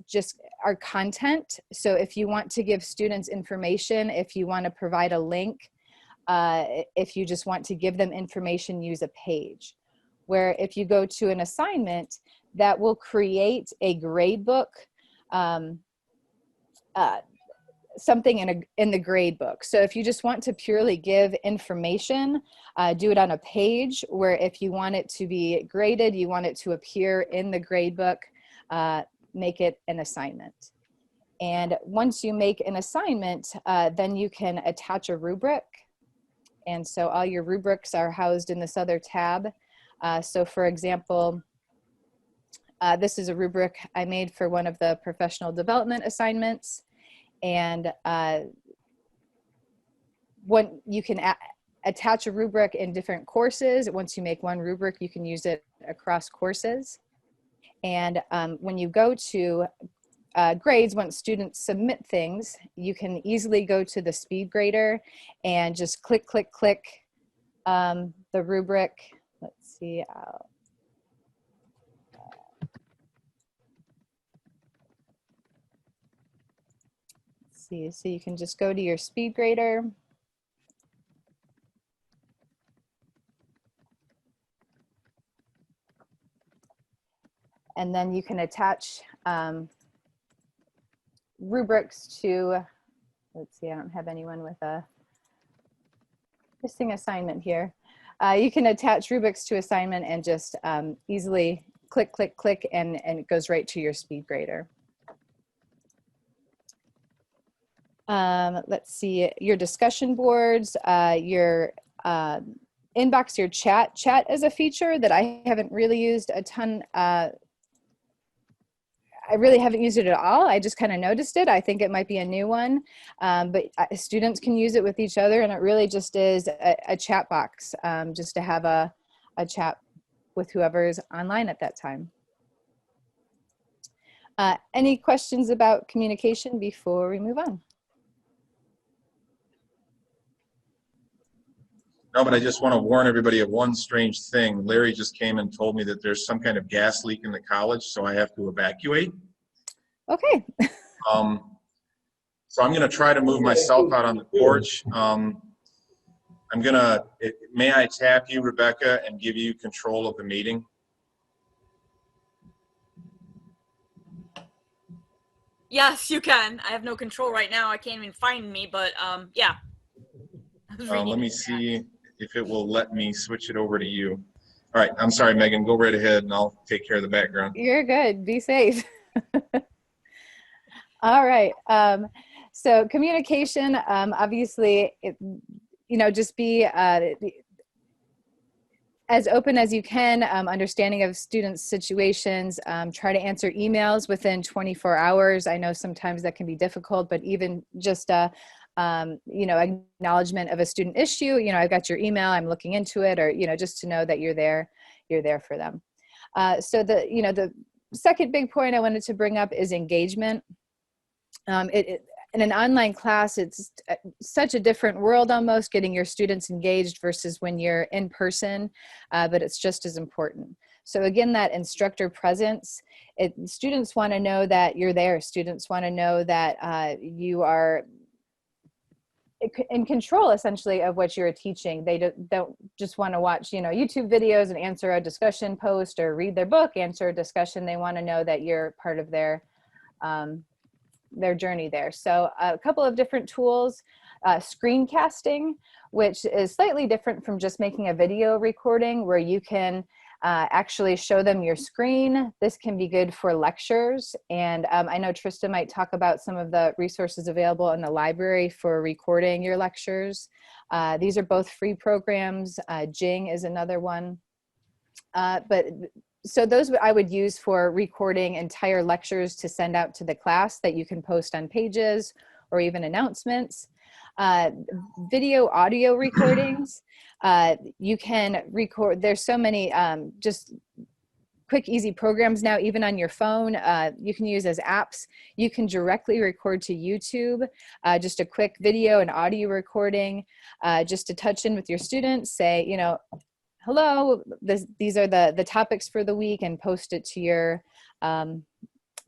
just our content. So if you want to give students information, if you want to provide a link, if you just want to give them information, use a page. Where if you go to an assignment, that will create a grade book, something in the grade book. So if you just want to purely give information, do it on a page, where if you want it to be graded, you want it to appear in the grade book, make it an assignment. And once you make an assignment, then you can attach a rubric. And so all your rubrics are housed in this other tab. So for example, this is a rubric I made for one of the professional development assignments. And when you can attach a rubric in different courses, once you make one rubric, you can use it across courses. And when you go to grades, once students submit things, you can easily go to the SpeedGrader and just click, click, click the rubric. Let's see. So you can just go to your SpeedGrader. And then you can attach rubrics to, let's see, I don't have anyone with a missing assignment here. You can attach rubrics to assignment and just easily click, click, click, and it goes right to your SpeedGrader. Let's see, your discussion boards, your inbox, your chat. Chat is a feature that I haven't really used a ton. I really haven't used it at all. I just kind of noticed it. I think it might be a new one, but students can use it with each other, and it really just is a chat box, just to have a chat with whoever's online at that time. Any questions about communication before we move on? No, but I just want to warn everybody of one strange thing. Larry just came and told me that there's some kind of gas leak in the college, so I have to evacuate. Okay. So I'm going to try to move myself out on the porch. May I tap you, Rebecca, and give you control of the meeting? Yes, you can. I have no control right now. I can't even find me, but yeah. Let me see if it will let me switch it over to you. All right, I'm sorry, Megan, go right ahead and I'll take care of the background. You're good, be safe. All right, so communication, obviously, just be as open as you can, understanding of students' situations, try to answer emails within 24 hours. I know sometimes that can be difficult, but even just acknowledgement of a student issue, I've got your email, I'm looking into it, or, just to know that you're there for them. So the second big point I wanted to bring up is engagement. In an online class, it's such a different world almost, getting your students engaged versus when you're in person, but it's just as important. So again, that instructor presence, students want to know that you're there. Students want to know that you are in control, essentially, of what you're teaching. They don't just want to watch, YouTube videos and answer a discussion post, or read their book, answer a discussion. They want to know that you're part of their journey there. So a couple of different tools. screencasting, which is slightly different from just making a video recording, where you can actually show them your screen. This can be good for lectures. And I know Trista might talk about some of the resources available in the library for recording your lectures. These are both free programs. Jing is another one. So those I would use for recording entire lectures to send out to the class that you can post on pages or even announcements. Video audio recordings, you can record, there's so many just quick, easy programs now, even on your phone, you can use as apps. You can directly record to YouTube, just a quick video and audio recording, just to touch in with your students, say, you know, hello, these are the topics for the week, and post it to your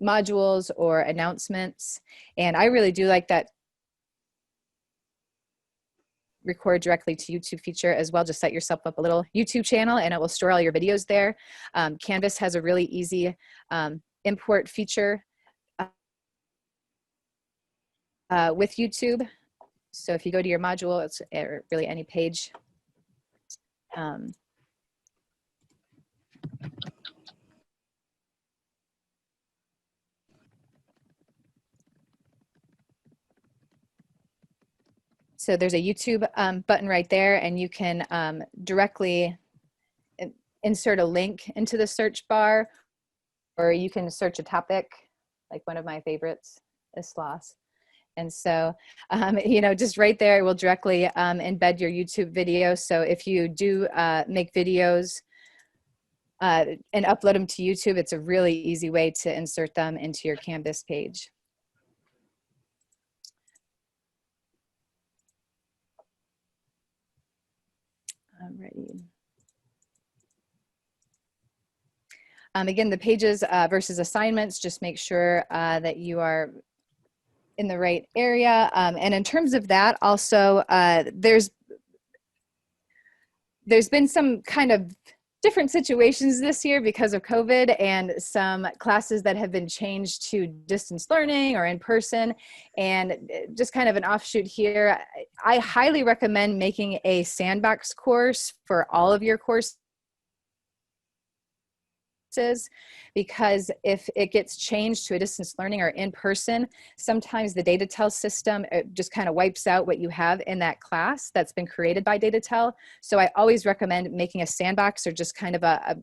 modules or announcements. And I really do like that record directly to YouTube feature as well. Just set yourself up a little YouTube channel and it will store all your videos there. Canvas has a really easy import feature with YouTube. So if you go to your module, it's really any page. So there's a YouTube button right there, and you can directly insert a link into the search bar, or you can search a topic, like one of my favorites is sloths. And so, you know, just right there, it will directly embed your YouTube video. So if you do make videos and upload them to YouTube, it's a really easy way to insert them into your Canvas page. Alrighty. Again, the pages versus assignments, just make sure that you are in the right area. And in terms of that, also, there's been some kind of different situations this year because of COVID, and some classes that have been changed to distance learning or in person. And just kind of an offshoot here, I highly recommend making a sandbox course for all of your courses, because if it gets changed to a distance learning or in person, sometimes the DataTel system just kind of wipes out what you have in that class that's been created by DataTel. So I always recommend making a sandbox, or just kind of a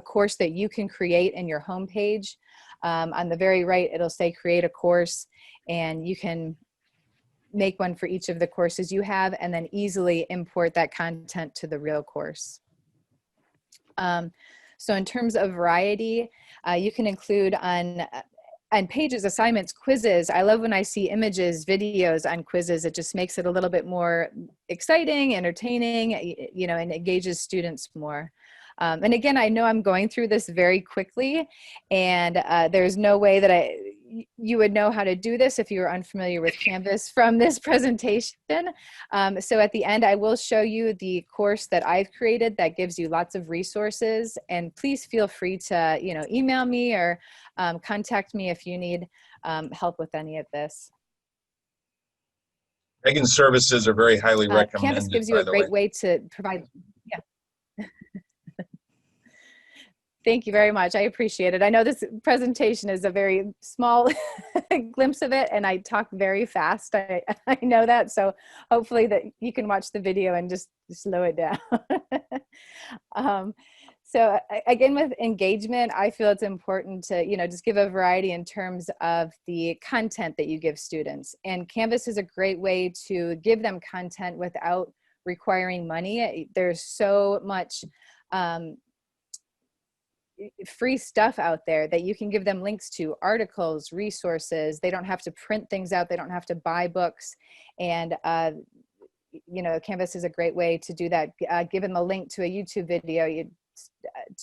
course that you can create in your homepage. On the very right, it'll say create a course, and you can make one for each of the courses you have, and then easily import that content to the real course. So in terms of variety, you can include on pages, assignments, quizzes. I love when I see images, videos on quizzes. It just makes it a little bit more exciting, entertaining, you know, and engages students more. And again, I know I'm going through this very quickly, and there's no way that you would know how to do this if you were unfamiliar with Canvas from this presentation. So at the end, I will show you the course that I've created that gives you lots of resources. And please feel free to, you know, email me or contact me if you need help with any of this. Megan's services are very highly recommended. Canvas gives you a great way to provide, yeah. Thank you very much. I appreciate it. I know this presentation is a very small glimpse of it, and I talk very fast. I know that, so hopefully that you can watch the video and just slow it down. So again, with engagement, I feel it's important to, you know, just give a variety in terms of the content that you give students. And Canvas is a great way to give them content without requiring money. There's so much free stuff out there that you can give them links to, articles, resources. They don't have to print things out. They don't have to buy books. And, you know, Canvas is a great way to do that. Give them a link to a YouTube video,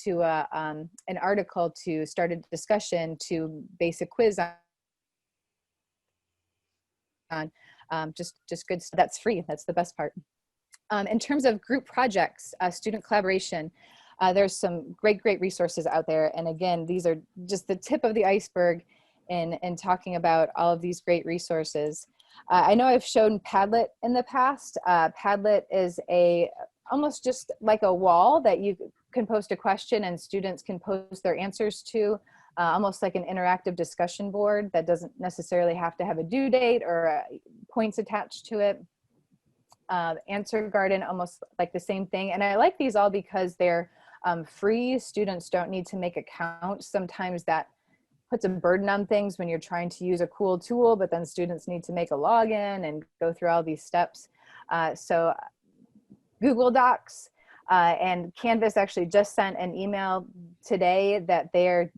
to an article, to start a discussion, to basic quiz on just good stuff. That's free. That's the best part. In terms of group projects, student collaboration, there's some great resources out there. And again, these are just the tip of the iceberg in talking about all of these great resources. I know I've shown Padlet in the past. Padlet is almost just like a wall that you can post a question and students can post their answers to, almost like an interactive discussion board that doesn't necessarily have to have a due date or points attached to it. Answer Garden, almost like the same thing. And I like these all because they're free. Students don't need to make accounts. Sometimes that puts a burden on things when you're trying to use a cool tool, but then students need to make a login and go through all these steps. So Google Docs and Canvas actually just sent an email today that they're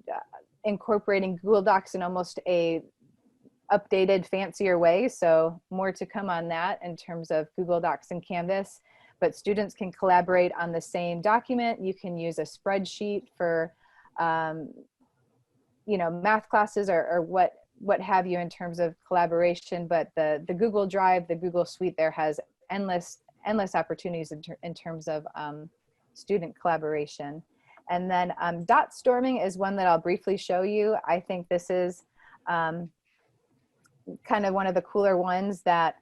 incorporating Google Docs in almost a updated, fancier way. So more to come on that in terms of Google Docs and Canvas, but students can collaborate on the same document. You can use a spreadsheet for, you know, math classes or what have you in terms of collaboration, but the Google Drive, the Google Suite there has endless opportunities in terms of student collaboration. And then dot storming is one that I'll briefly show you. I think this is kind of one of the cooler ones that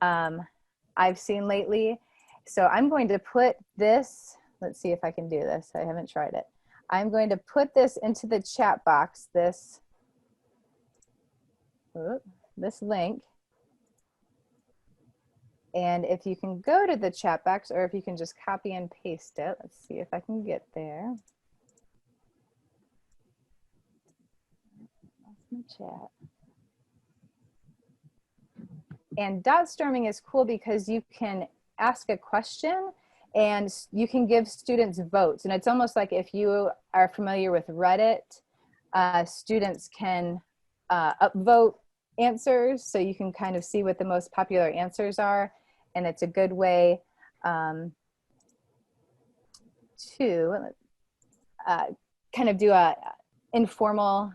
I've seen lately. So I'm going to put this, let's see if I can do this. I haven't tried it. I'm going to put this into the chat box, this link. And if you can go to the chat box, or if you can just copy and paste it, let's see if I can get there. That's my chat. And dot storming is cool because you can ask a question and you can give students votes. And it's almost like if you are familiar with Reddit, students can upvote answers, so you can kind of see what the most popular answers are. And it's a good way to kind of do a informal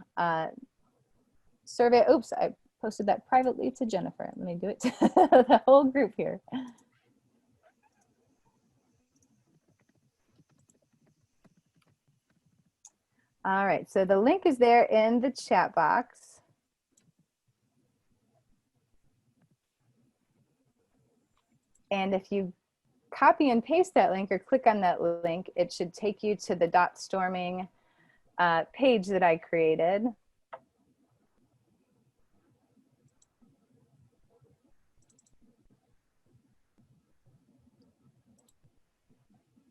survey. Oops, I posted that privately to Jennifer. Let me do it to the whole group here. All right, so the link is there in the chat box. And if you copy and paste that link or click on that link, it should take you to the dot storming page that I created.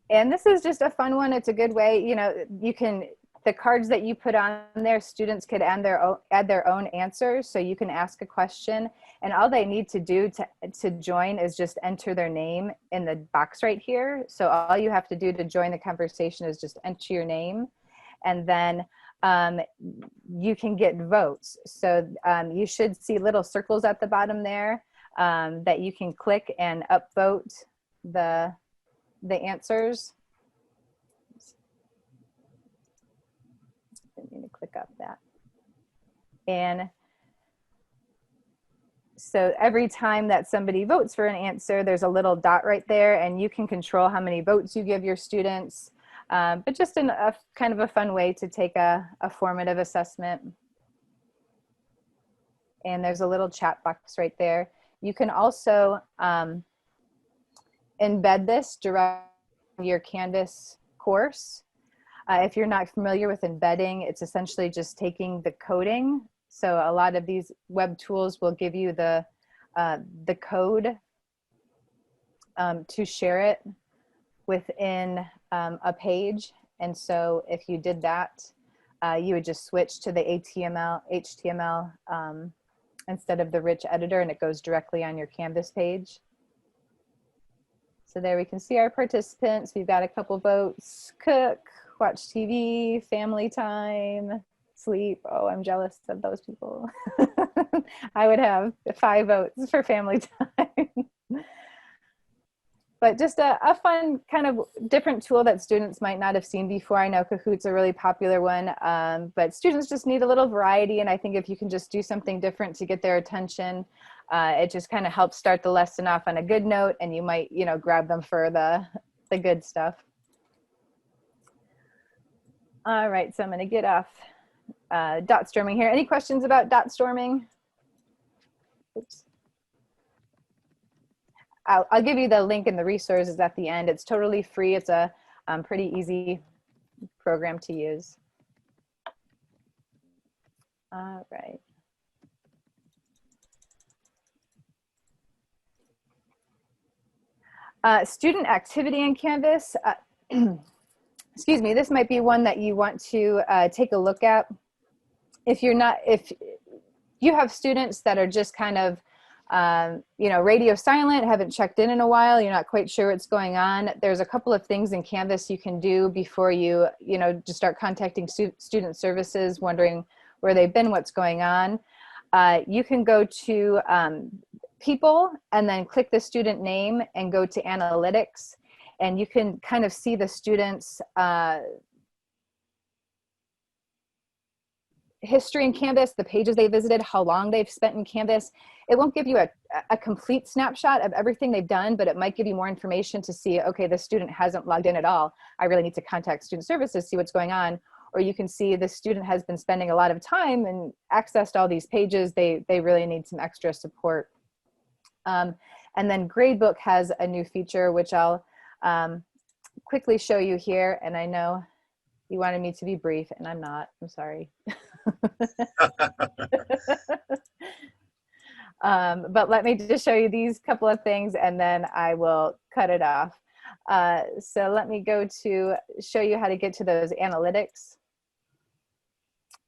And this is just a fun one. It's a good way, you know, you can, the cards that you put on there, students could add their own answers. So you can ask a question and all they need to do to join is just enter their name in the box right here. So all you have to do to join the conversation is just enter your name, and then you can get votes. So you should see little circles at the bottom there that you can click and upvote the answers. Didn't mean to click up that. And so every time that somebody votes for an answer, there's a little dot right there, and you can control how many votes you give your students. But just a kind of a fun way to take a formative assessment. And there's a little chat box right there. You can also embed this directly in your Canvas course. If you're not familiar with embedding, it's essentially just taking the coding. So a lot of these web tools will give you the code to share it within a page. And so if you did that, you would just switch to the HTML instead of the rich editor, and it goes directly on your Canvas page. So there we can see our participants. We've got a couple votes: cook, watch TV, family time, sleep. Oh, I'm jealous of those people. I would have 5 votes for family time. But just a fun kind of different tool that students might not have seen before. I know Kahoot's a really popular one, but students just need a little variety. And I think if you can just do something different to get their attention, it just kind of helps start the lesson off on a good note, and you might, you know, grab them for the good stuff. All right, so I'm going to get off dot storming here. Any questions about dot storming? Oops. I'll give you the link and the resources at the end. It's totally free. It's a pretty easy program to use. All right. Student activity in Canvas. Excuse me, this might be one that you want to take a look at. If you have students that are just kind of, radio silent, haven't checked in a while, you're not quite sure what's going on, there's a couple of things in Canvas you can do before you, just start contacting student services, wondering where they've been, what's going on. You can go to people and then click the student name and go to analytics, and you can kind of see the students' history in Canvas, the pages they visited, how long they've spent in Canvas. It won't give you a complete snapshot of everything they've done, but it might give you more information to see, okay, the student hasn't logged in at all. I really need to contact student services, see what's going on. Or you can see the student has been spending a lot of time and accessed all these pages. They really need some extra support. And then Gradebook has a new feature, which I'll quickly show you here. And I know you wanted me to be brief, and I'm not. I'm sorry. But let me just show you these couple of things, and then I will cut it off. So let me go to show you how to get to those analytics.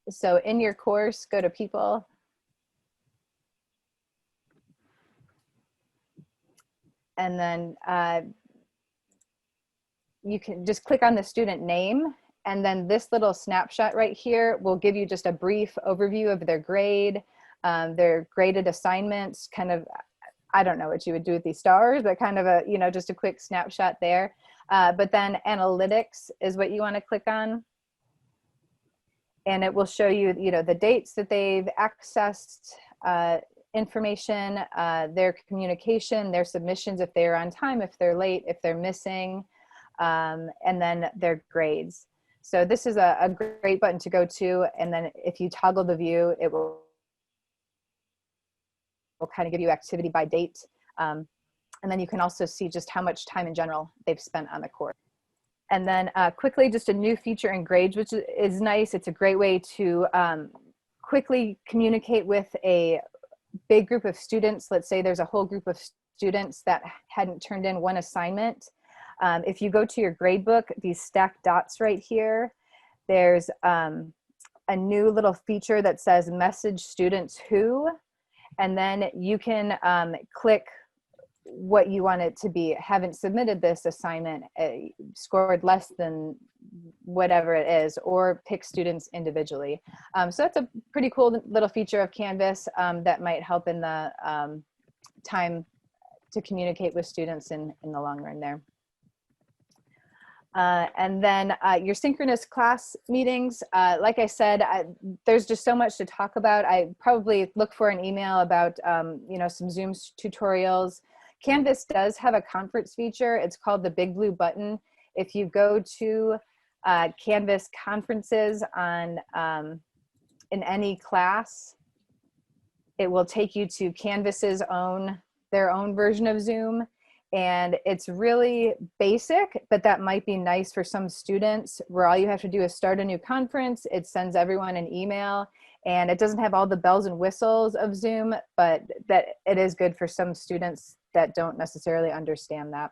So in your course, go to people. And then you can just click on the student name, and then this little snapshot right here will give you just a brief overview of their grade, their graded assignments, kind of, I don't know what you would do with these stars, but kind of a, just a quick snapshot there. But then analytics is what you want to click on. And it will show you, the dates that they've accessed information, their communication, their submissions, if they're on time, if they're late, if they're missing, and then their grades. So this is a great button to go to. And then if you toggle the view, it will kind of give you activity by date. And then you can also see just how much time in general they've spent on the course. And then quickly, just a new feature in Grades, which is nice. It's a great way to quickly communicate with a big group of students. Let's say there's a whole group of students that hadn't turned in one assignment. If you go to your gradebook, these stacked dots right here, there's a new little feature that says message students who, and then you can click what you want it to be. Haven't submitted this assignment, scored less than whatever it is, or pick students individually. So that's a pretty cool little feature of Canvas that might help in the time to communicate with students in the long run there. And then your synchronous class meetings, like I said, there's just so much to talk about. I probably look for an email about, some Zoom tutorials. Canvas does have a conference feature. It's called the Big Blue Button. If you go to Canvas conferences on in any class, it will take you to Canvas's their own version of Zoom. And it's really basic, but that might be nice for some students where all you have to do is start a new conference. It sends everyone an email, and it doesn't have all the bells and whistles of Zoom, but that it is good for some students that don't necessarily understand that.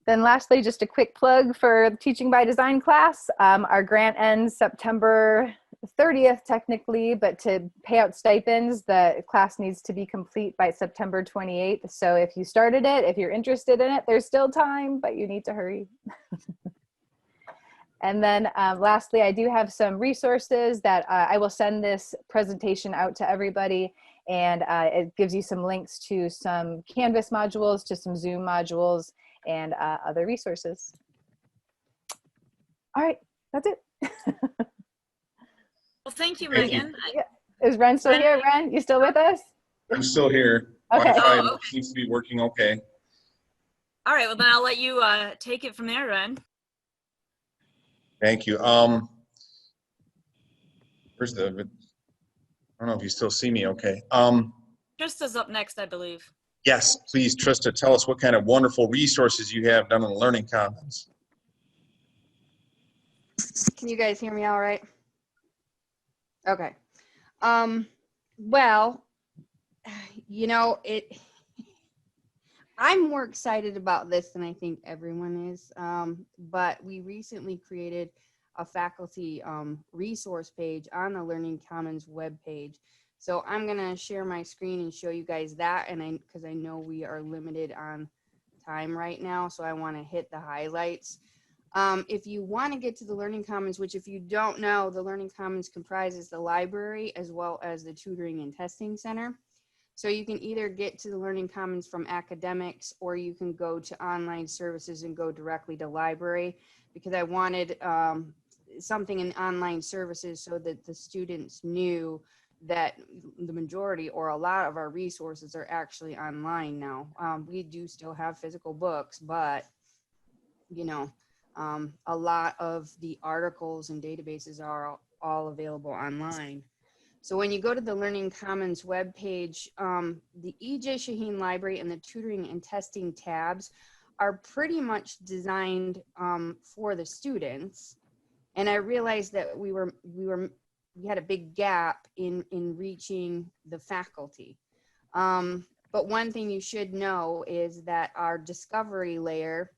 Then lastly, just a quick plug for the Teaching by Design class. Our grant ends September 30th technically, but to pay out stipends, the class needs to be complete by September 28th. So if you started it, if you're interested in it, there's still time, but you need to hurry. And then lastly, I do have some resources that I will send this presentation out to everybody, and it gives you some links to some Canvas modules, to some Zoom modules, and other resources. All right, that's it. Well, thank you, Thank Megan. you. Is Ren still here? Ren, you still with us? I'm still here. Okay. Wi-Fi Oh, okay. seems to be working okay. All right, well then I'll let you take it from there, Ren. Thank you. Where's I don't know if you still see me okay. Trista's up next, I believe. Yes, please, Trista, tell us what kind of wonderful resources you have done in the Learning Commons. Can you guys hear me all right? Okay. Well, you know, I'm more excited about this than I think everyone is. But we recently created a faculty resource page on the Learning Commons webpage. So I'm gonna share my screen and show you guys that, and because I know we are limited on time right now, so I want to hit the highlights. If you want to get to the Learning Commons, which if you don't know, the Learning Commons comprises the library as well as the tutoring and testing center. So you can either get to the Learning Commons from academics, or you can go to online services and go directly to library, because I wanted something in online services so that the students knew that the majority or a lot of our resources are actually online now. We do still have physical books, but you know, a lot of the articles and databases are all available online. So when you go to the Learning Commons webpage, the E.J. Shaheen Library and the tutoring and testing tabs are pretty much designed for the students. And I realized that we had a big gap in reaching the faculty. But one thing you should know is that our discovery layer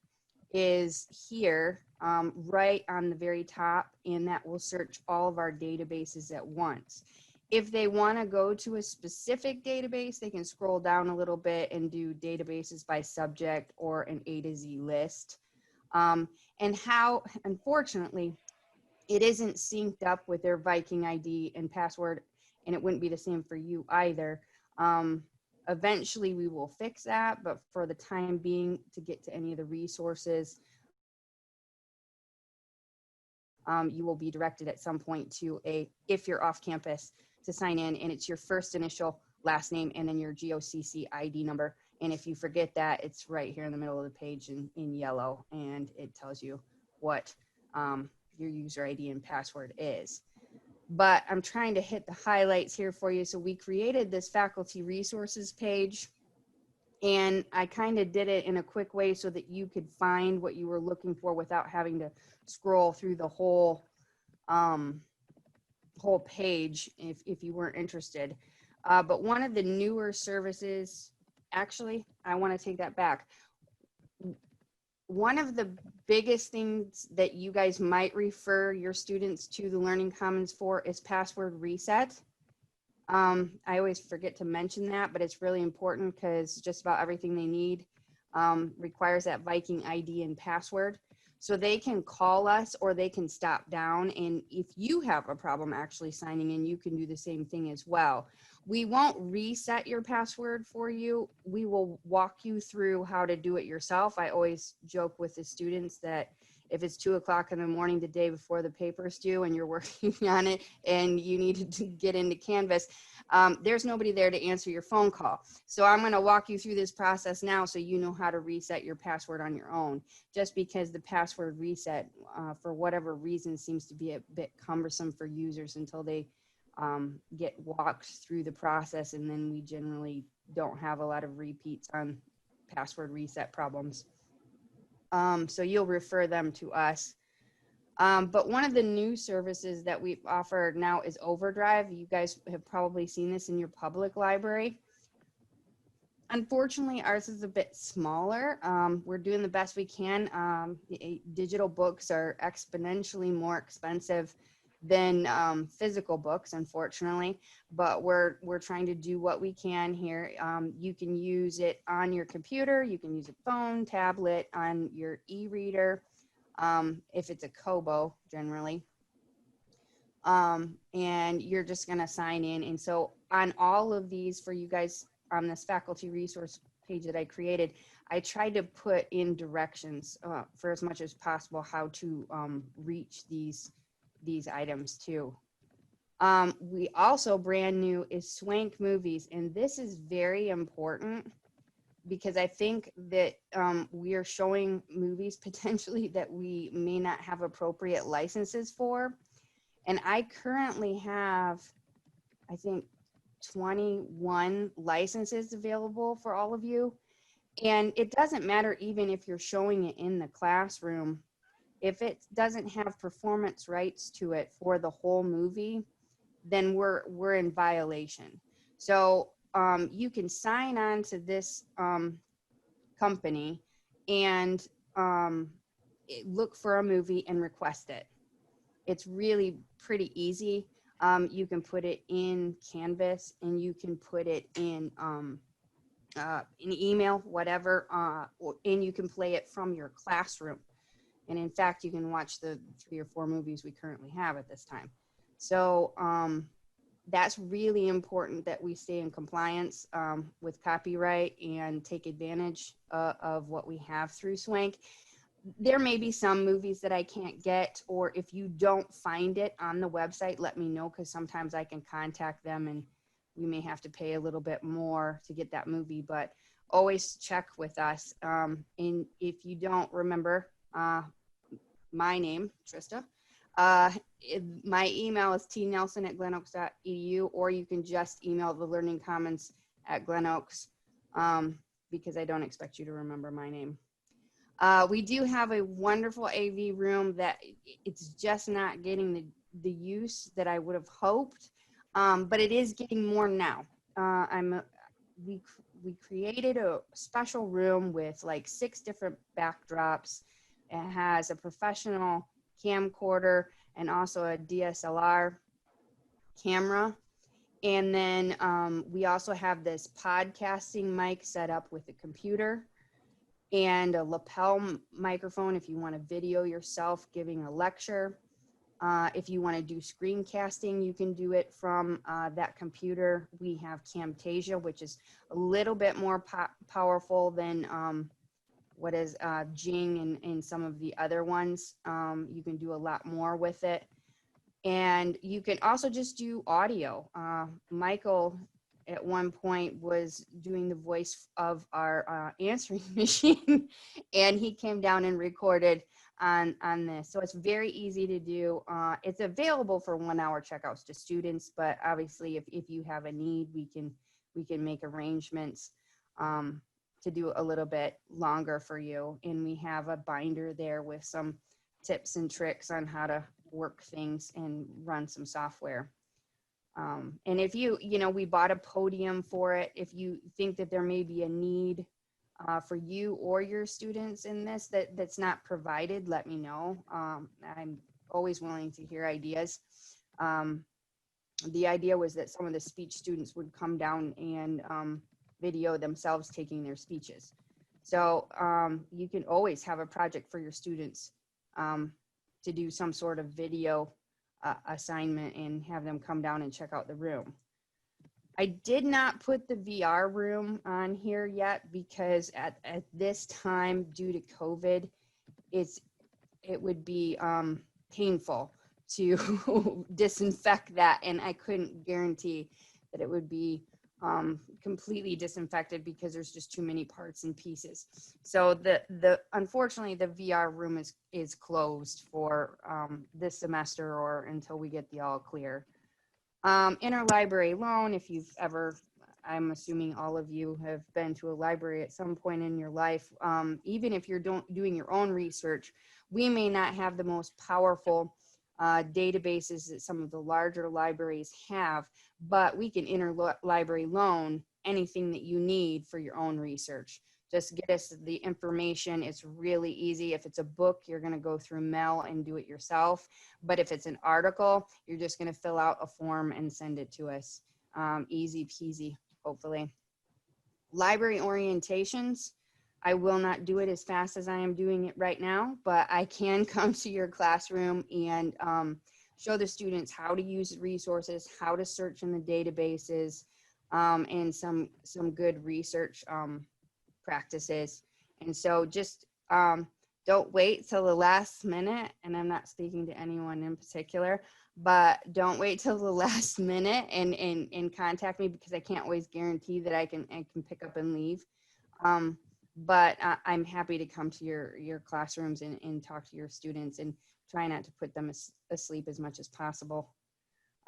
is here, right on the very top, and that will search all of our databases at once. If they want to go to a specific database, they can scroll down a little bit and do databases by subject or an A to Z list. And how, unfortunately, it isn't synced up with their Viking ID and password, and it wouldn't be the same for you either. Eventually we will fix that, but for the time being, to get to any of the resources, you will be directed at some point to if you're off campus, to sign in, and it's your first initial, last name, and then your GOCC ID number. And if you forget that, it's right here in the middle of the page in yellow, and it tells you what your user ID and password is. But I'm trying to hit the highlights here for you. So we created this faculty resources page, and I kind of did it in a quick way so that you could find what you were looking for without having to scroll through the whole page if you weren't interested. But one of the newer services, actually, I want to take that back. One of the biggest things that you guys might refer your students to the Learning Commons for is password reset. I always forget to mention that, but it's really important because just about everything they need requires that Viking ID and password. So they can call us or they can stop down. And if you have a problem actually signing in, you can do the same thing as well. We won't reset your password for you. We will walk you through how to do it yourself. I always joke with the students that if it's 2 o'clock in the morning the day before the paper's due and you're working on it and you need to get into Canvas, there's nobody there to answer your phone call. So I'm going to walk you through this process now so you know how to reset your password on your own. Just because the password reset, for whatever reason, seems to be a bit cumbersome for users until they get walked through the process, and then we generally don't have a lot of repeats on password reset problems. So you'll refer them to us. But one of the new services that we offer now is Overdrive. You guys have probably seen this in your public library. Unfortunately, ours is a bit smaller. We're doing the best we can. Digital books are exponentially more expensive than physical books, unfortunately, but we're trying to do what we can here. You can use it on your computer, you can use a phone, tablet, on your e-reader, if it's a Kobo generally, and you're just going to sign in. And so on all of these, for you guys on this faculty resource page that I created, I tried to put in directions for as much as possible how to reach these items too. We also, brand new, is Swank Movies, and this is very important because I think that we are showing movies potentially that we may not have appropriate licenses for. And I currently have, I think, 21 licenses available for all of you. And it doesn't matter even if you're showing it in the classroom. If it doesn't have performance rights to it for the whole movie, then we're in violation. So you can sign on to this company and look for a movie and request it. It's really pretty easy. You can put it in Canvas and you can put it in an email, whatever, and you can play it from your classroom. And in fact, you can watch the 3 or 4 movies we currently have at this time. So that's really important that we stay in compliance with copyright and take advantage of what we have through Swank. There may be some movies that I can't get, or if you don't find it on the website, let me know, because sometimes I can contact them and we may have to pay a little bit more to get that movie, but always check with us. And if you don't remember my name, Trista, my email is tnelson@glenoaks.edu, or you can just email the Learning Commons at Glen Oaks, because I don't expect you to remember my name. We do have a wonderful AV room that it's just not getting the use that I would have hoped, but it is getting more now. We created a special room with like 6 different backdrops. It has a professional camcorder and also a DSLR camera. And then we also have this podcasting mic set up with a computer and a lapel microphone if you want to video yourself giving a lecture. If you want to do screencasting, you can do it from that computer. We have Camtasia, which is a little bit more powerful than what is Jing and some of the other ones. You can do a lot more with it. And you can also just do audio. Michael at one point was doing the voice of our answering machine, and he came down and recorded on this. So it's very easy to do. It's available for 1-hour checkouts to students, but obviously if you have a need, we can make arrangements to do a little bit longer for you. And we have a binder there with some tips and tricks on how to work things and run some software. And if we bought a podium for it. If you think that there may be a need for you or your students in this that's not provided, let me know. I'm always willing to hear ideas. The idea was that some of the speech students would come down and video themselves taking their speeches. So you can always have a project for your students to do some sort of video assignment and have them come down and check out the room. I did not put the VR room on here yet because at this time, due to COVID, it would be painful to disinfect that, and I couldn't guarantee that it would be completely disinfected because there's just too many parts and pieces. So unfortunately the VR room is closed for this semester or until we get the all clear. Interlibrary loan, if you've ever, I'm assuming all of you have been to a library at some point in your life, even if you're doing your own research, we may not have the most powerful databases that some of the larger libraries have, but we can interlibrary loan anything that you need for your own research. Just get us the information. It's really easy. If it's a book, you're going to go through Mel and do it yourself. But if it's an article, you're just going to fill out a form and send it to us. Easy peasy, hopefully. Library orientations. I will not do it as fast as I am doing it right now, but I can come to your classroom and show the students how to use resources, how to search in the databases, and some good research practices. And so just don't wait till the last minute, and I'm not speaking to anyone in particular, but don't wait till the last minute and contact me, because I can't always guarantee that I can pick up and leave. But I'm happy to come to your classrooms and talk to your students and try not to put them asleep as much as possible.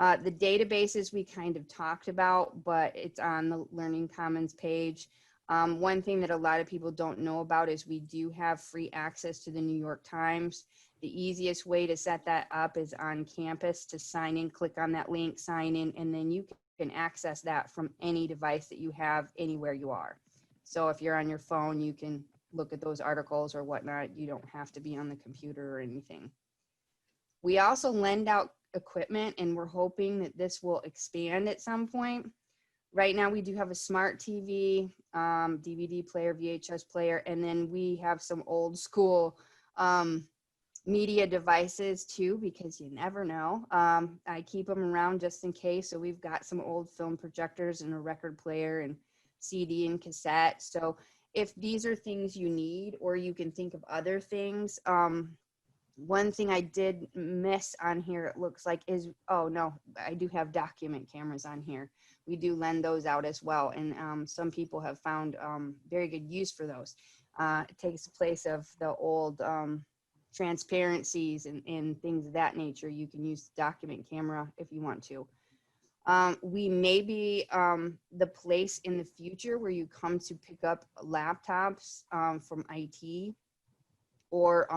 The databases we kind of talked about, but it's on the Learning Commons page. One thing that a lot of people don't know about is we do have free access to the New York Times. The easiest way to set that up is on campus to sign in, click on that link, sign in, and then you can access that from any device that you have anywhere you are. So if you're on your phone, you can look at those articles or whatnot. You don't have to be on the computer or anything. We also lend out equipment, and we're hoping that this will expand at some point. Right now we do have a smart TV, DVD player, VHS player, and then we have some old school media devices too, because you never know. I keep them around just in case. So we've got some old film projectors and a record player and CD and cassette. So if these are things you need, or you can think of other things, one thing I did miss on here, it looks like, is, oh no, I do have document cameras on here. We do lend those out as well. And some people have found very good use for those. It takes the place of the old transparencies and things of that nature. You can use the document camera if you want to. We may be the place in the future where you come to pick up laptops from IT, or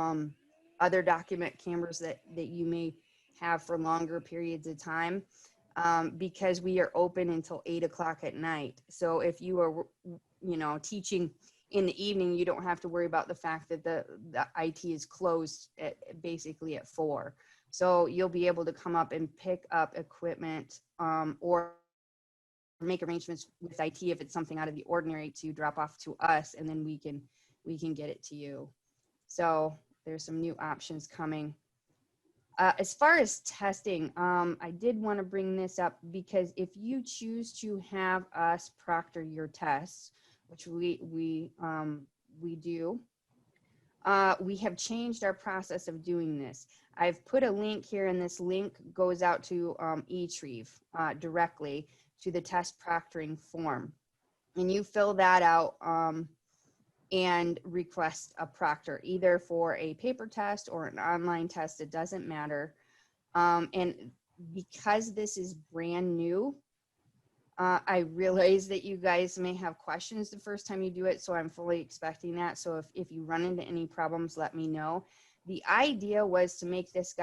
other document cameras that you may have for longer periods of time, because we are open until 8 o'clock at night. So if you are, teaching in the evening, you don't have to worry about the fact that the IT is closed basically at 4. So you'll be able to come up and pick up equipment, or make arrangements with IT if it's something out of the ordinary to drop off to us, and then we can get it to you. So there's some new options coming. As far as testing, I did want to bring this up because if you choose to have us proctor your tests, which we do, we have changed our process of doing this. I've put a link here, and this link goes out to eTrieve directly to the test proctoring form. And you fill that out and request a proctor, either for a paper test or an online test. It doesn't matter. And because this is brand new, I realize that you guys may have questions the first time you do it, so I'm fully expecting that. So if you run into any problems, let me know. The idea was to make this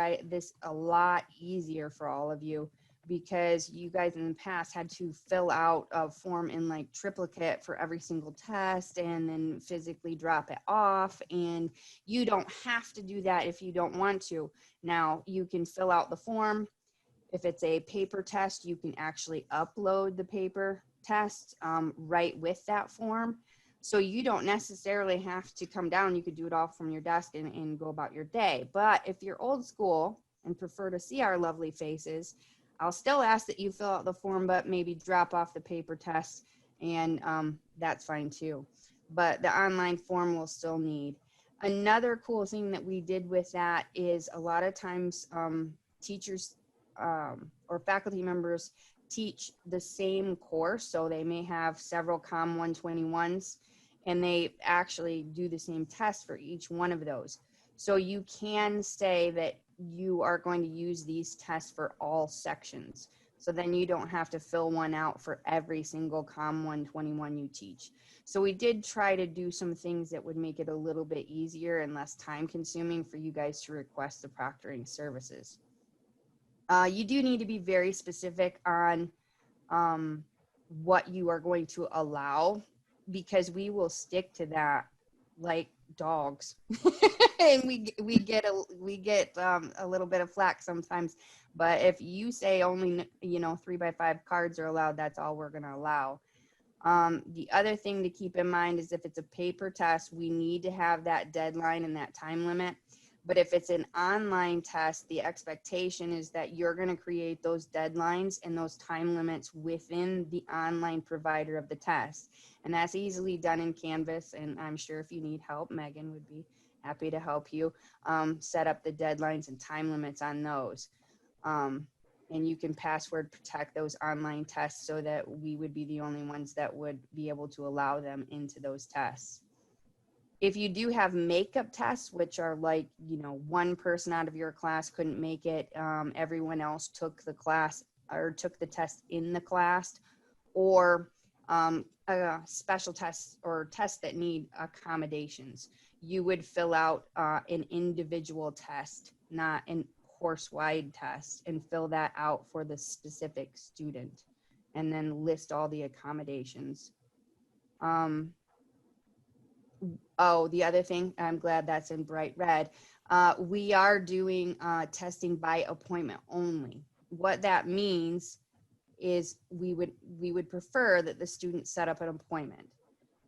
a lot easier for all of you, because you guys in the past had to fill out a form in like triplicate for every single test and then physically drop it off. And you don't have to do that if you don't want to. Now you can fill out the form. If it's a paper test, you can actually upload the paper test right with that form. So you don't necessarily have to come down. You could do it all from your desk and go about your day. But if you're old school and prefer to see our lovely faces, I'll still ask that you fill out the form, but maybe drop off the paper test, and that's fine too. But the online form will still need. Another cool thing that we did with that is a lot of times teachers or faculty members teach the same course. So they may have several COM 121s, and they actually do the same test for each one of those. So you can say that you are going to use these tests for all sections. So then you don't have to fill one out for every single COM 121 you teach. So we did try to do some things that would make it a little bit easier and less time consuming for you guys to request the proctoring services. You do need to be very specific on what you are going to allow, because we will stick to that like dogs. And we get a little bit of flack sometimes, but if you say only 3x5 cards are allowed, that's all we're going to allow. The other thing to keep in mind is if it's a paper test, we need to have that deadline and that time limit. But if it's an online test, the expectation is that you're going to create those deadlines and those time limits within the online provider of the test. And that's easily done in Canvas. And I'm sure if you need help, Megan would be happy to help you set up the deadlines and time limits on those. And you can password protect those online tests so that we would be the only ones that would be able to allow them into those tests. If you do have makeup tests, which are one person out of your class couldn't make it, everyone else took the class or took the test in the class, or special tests or tests that need accommodations. You would fill out an individual test, not an course-wide test, and fill that out for the specific student, and then list all the accommodations. Oh, the other thing, I'm glad that's in bright red. We are doing testing by appointment only. What that means is we would prefer that the student set up an appointment,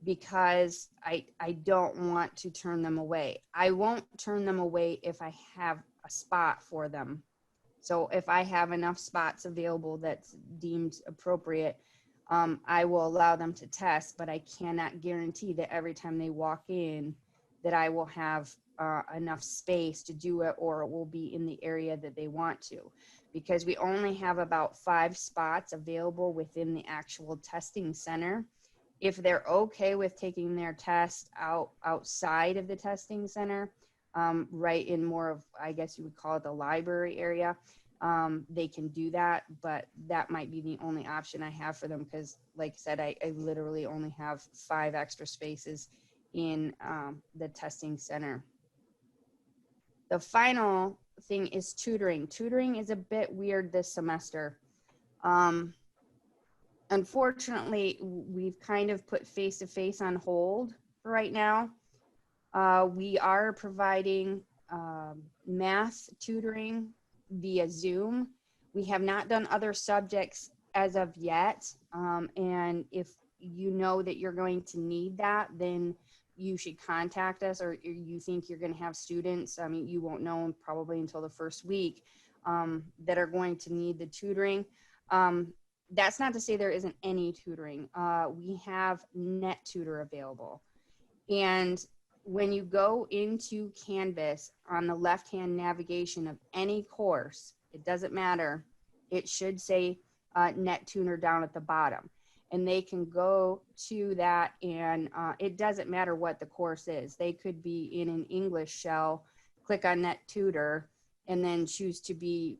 because I don't want to turn them away. I won't turn them away if I have a spot for them. So if I have enough spots available that's deemed appropriate, I will allow them to test, but I cannot guarantee that every time they walk in that I will have enough space to do it, or it will be in the area that they want to, because we only have about 5 spots available within the actual testing center. If they're okay with taking their test outside of the testing center, right in more of, I guess you would call it the library area, they can do that, but that might be the only option I have for them, because like I said, I literally only have 5 extra spaces in the testing center. The final thing is tutoring. Tutoring is a bit weird this semester. Unfortunately, we've kind of put face-to-face on hold for right now. We are providing math tutoring via Zoom. We have not done other subjects as of yet. And if you know that you're going to need that, then you should contact us, or you think you're going to have students. I mean, you won't know probably until the first week that are going to need the tutoring. That's not to say there isn't any tutoring. We have NetTutor available. And when you go into Canvas, on the left-hand navigation of any course, it doesn't matter, it should say NetTutor down at the bottom. And they can go to that, and it doesn't matter what the course is. They could be in an English shell, click on NetTutor, and then choose to be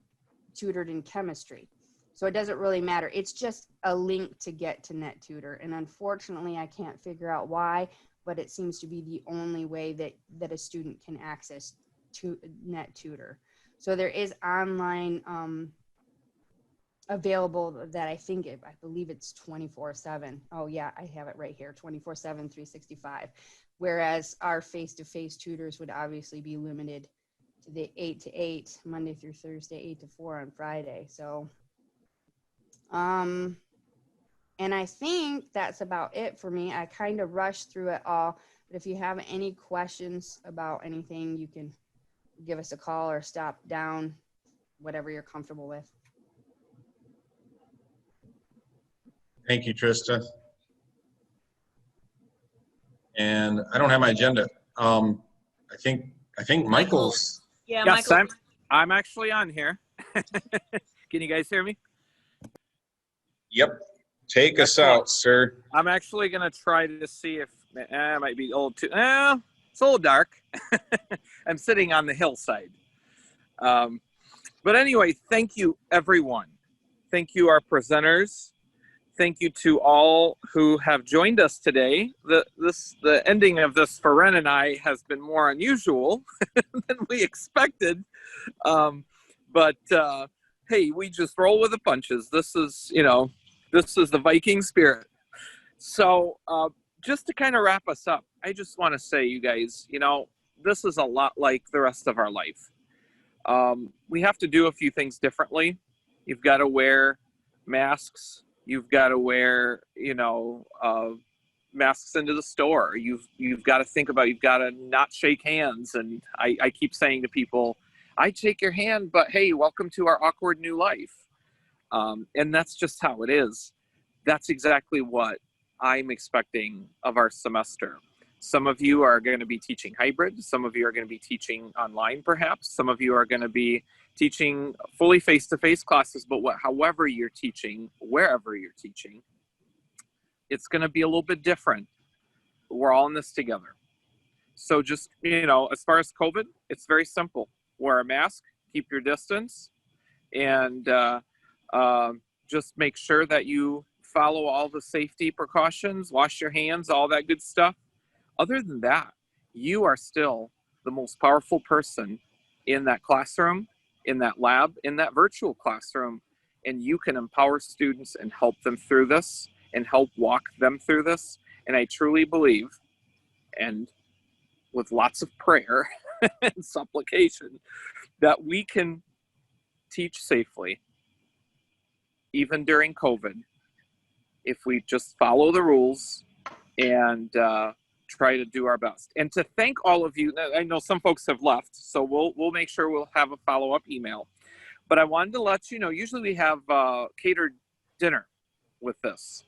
tutored in chemistry. So it doesn't really matter. It's just a link to get to NetTutor. And unfortunately, I can't figure out why, but it seems to be the only way that a student can access to NetTutor. So there is online available that I believe it's 24/7. Oh yeah, I have it right here, 24/7, 365. Whereas our face-to-face tutors would obviously be limited to the 8 to 8, Monday through Thursday, 8 to 4 on Friday. So, and I think that's about it for me. I kind of rushed through it all, but if you have any questions about anything, you can give us a call or stop down, whatever you're comfortable with. Thank you, Trista. And I don't have my agenda. I think Michael's. Yeah, Yes, Michael. I'm actually on here. Can you guys hear me? Yep. Take us out, sir. I'm actually going to try to see if it might be a little too, it's a little dark. I'm sitting on the hillside. But anyway, thank you, everyone. Thank you, our presenters. Thank you to all who have joined us today. The ending of this for Ren and I has been more unusual than we expected. But hey, we just roll with the punches. This is the Viking spirit. So just to kind of wrap us up, I just want to say, you guys, this is a lot like the rest of our life. We have to do a few things differently. You've got to wear masks. You've got to wear, masks into the store. You've got to think about, you've got to not shake hands. And I keep saying to people, I'd shake your hand, but hey, welcome to our awkward new life. And that's just how it is. That's exactly what I'm expecting of our semester. Some of you are going to be teaching hybrid. Some of you are going to be teaching online, perhaps. Some of you are going to be teaching fully face-to-face classes, but however you're teaching, wherever you're teaching, it's going to be a little bit different. We're all in this together. So just, as far as COVID, it's very simple. Wear a mask, keep your distance, and Just make sure that you follow all the safety precautions, wash your hands, all that good stuff. Other than that, you are still the most powerful person in that classroom, in that lab, in that virtual classroom, and you can empower students and help them through this and help walk them through this. And I truly believe, and with lots of prayer and supplication, that we can teach safely, even during COVID, if we just follow the rules and try to do our best. And to thank all of you, I know some folks have left, so we'll make sure we'll have a follow-up email. But I wanted to let you know, usually we have catered dinner with this.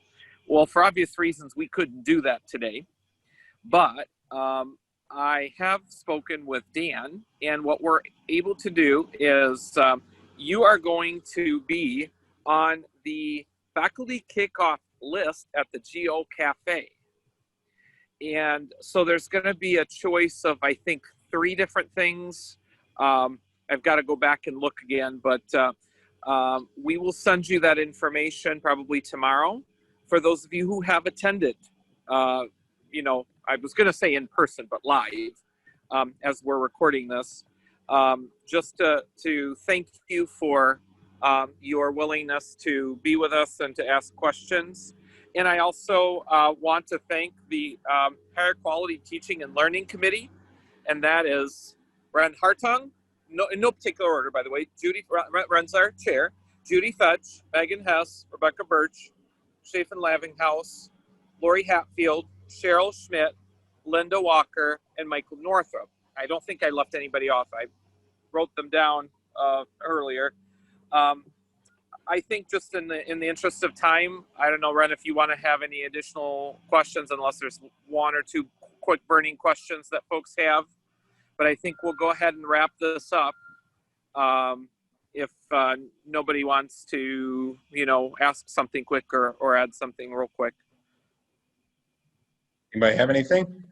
Well, for obvious reasons, we couldn't do that today. But I have spoken with Dan, and what we're able to do is you are going to be on the faculty kickoff list at the GO Cafe. And so there's going to be a choice of, I think, 3 different things. I've got to go back and look again, but we will send you that information probably tomorrow. For those of you who have attended, you know, I was going to say in person, but live as we're recording this, just to thank you for your willingness to be with us and to ask questions. And I also want to thank the Higher Quality Teaching and Learning Committee, and that is Ren Hartung, in no particular order, by the way. Ren's our chair, Judy Fetch, Megan Hess, Rebecca Birch, Chafin Lavinghouse, Lori Hatfield, Cheryl Schmidt, Linda Walker, and Michael Northrup. I don't think I left anybody off. I wrote them down earlier. I think just in the interest of time, I don't know, Ren, if you want to have any additional questions, unless there's 1 or 2 quick burning questions that folks have. But I think we'll go ahead and wrap this up. If nobody wants to, you know, ask something quick or add something real quick. Anybody have anything?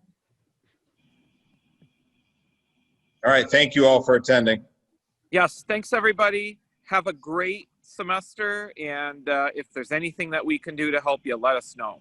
All right, thank you all for attending. Yes, thanks everybody. Have a great semester, and if there's anything that we can do to help you, let us know.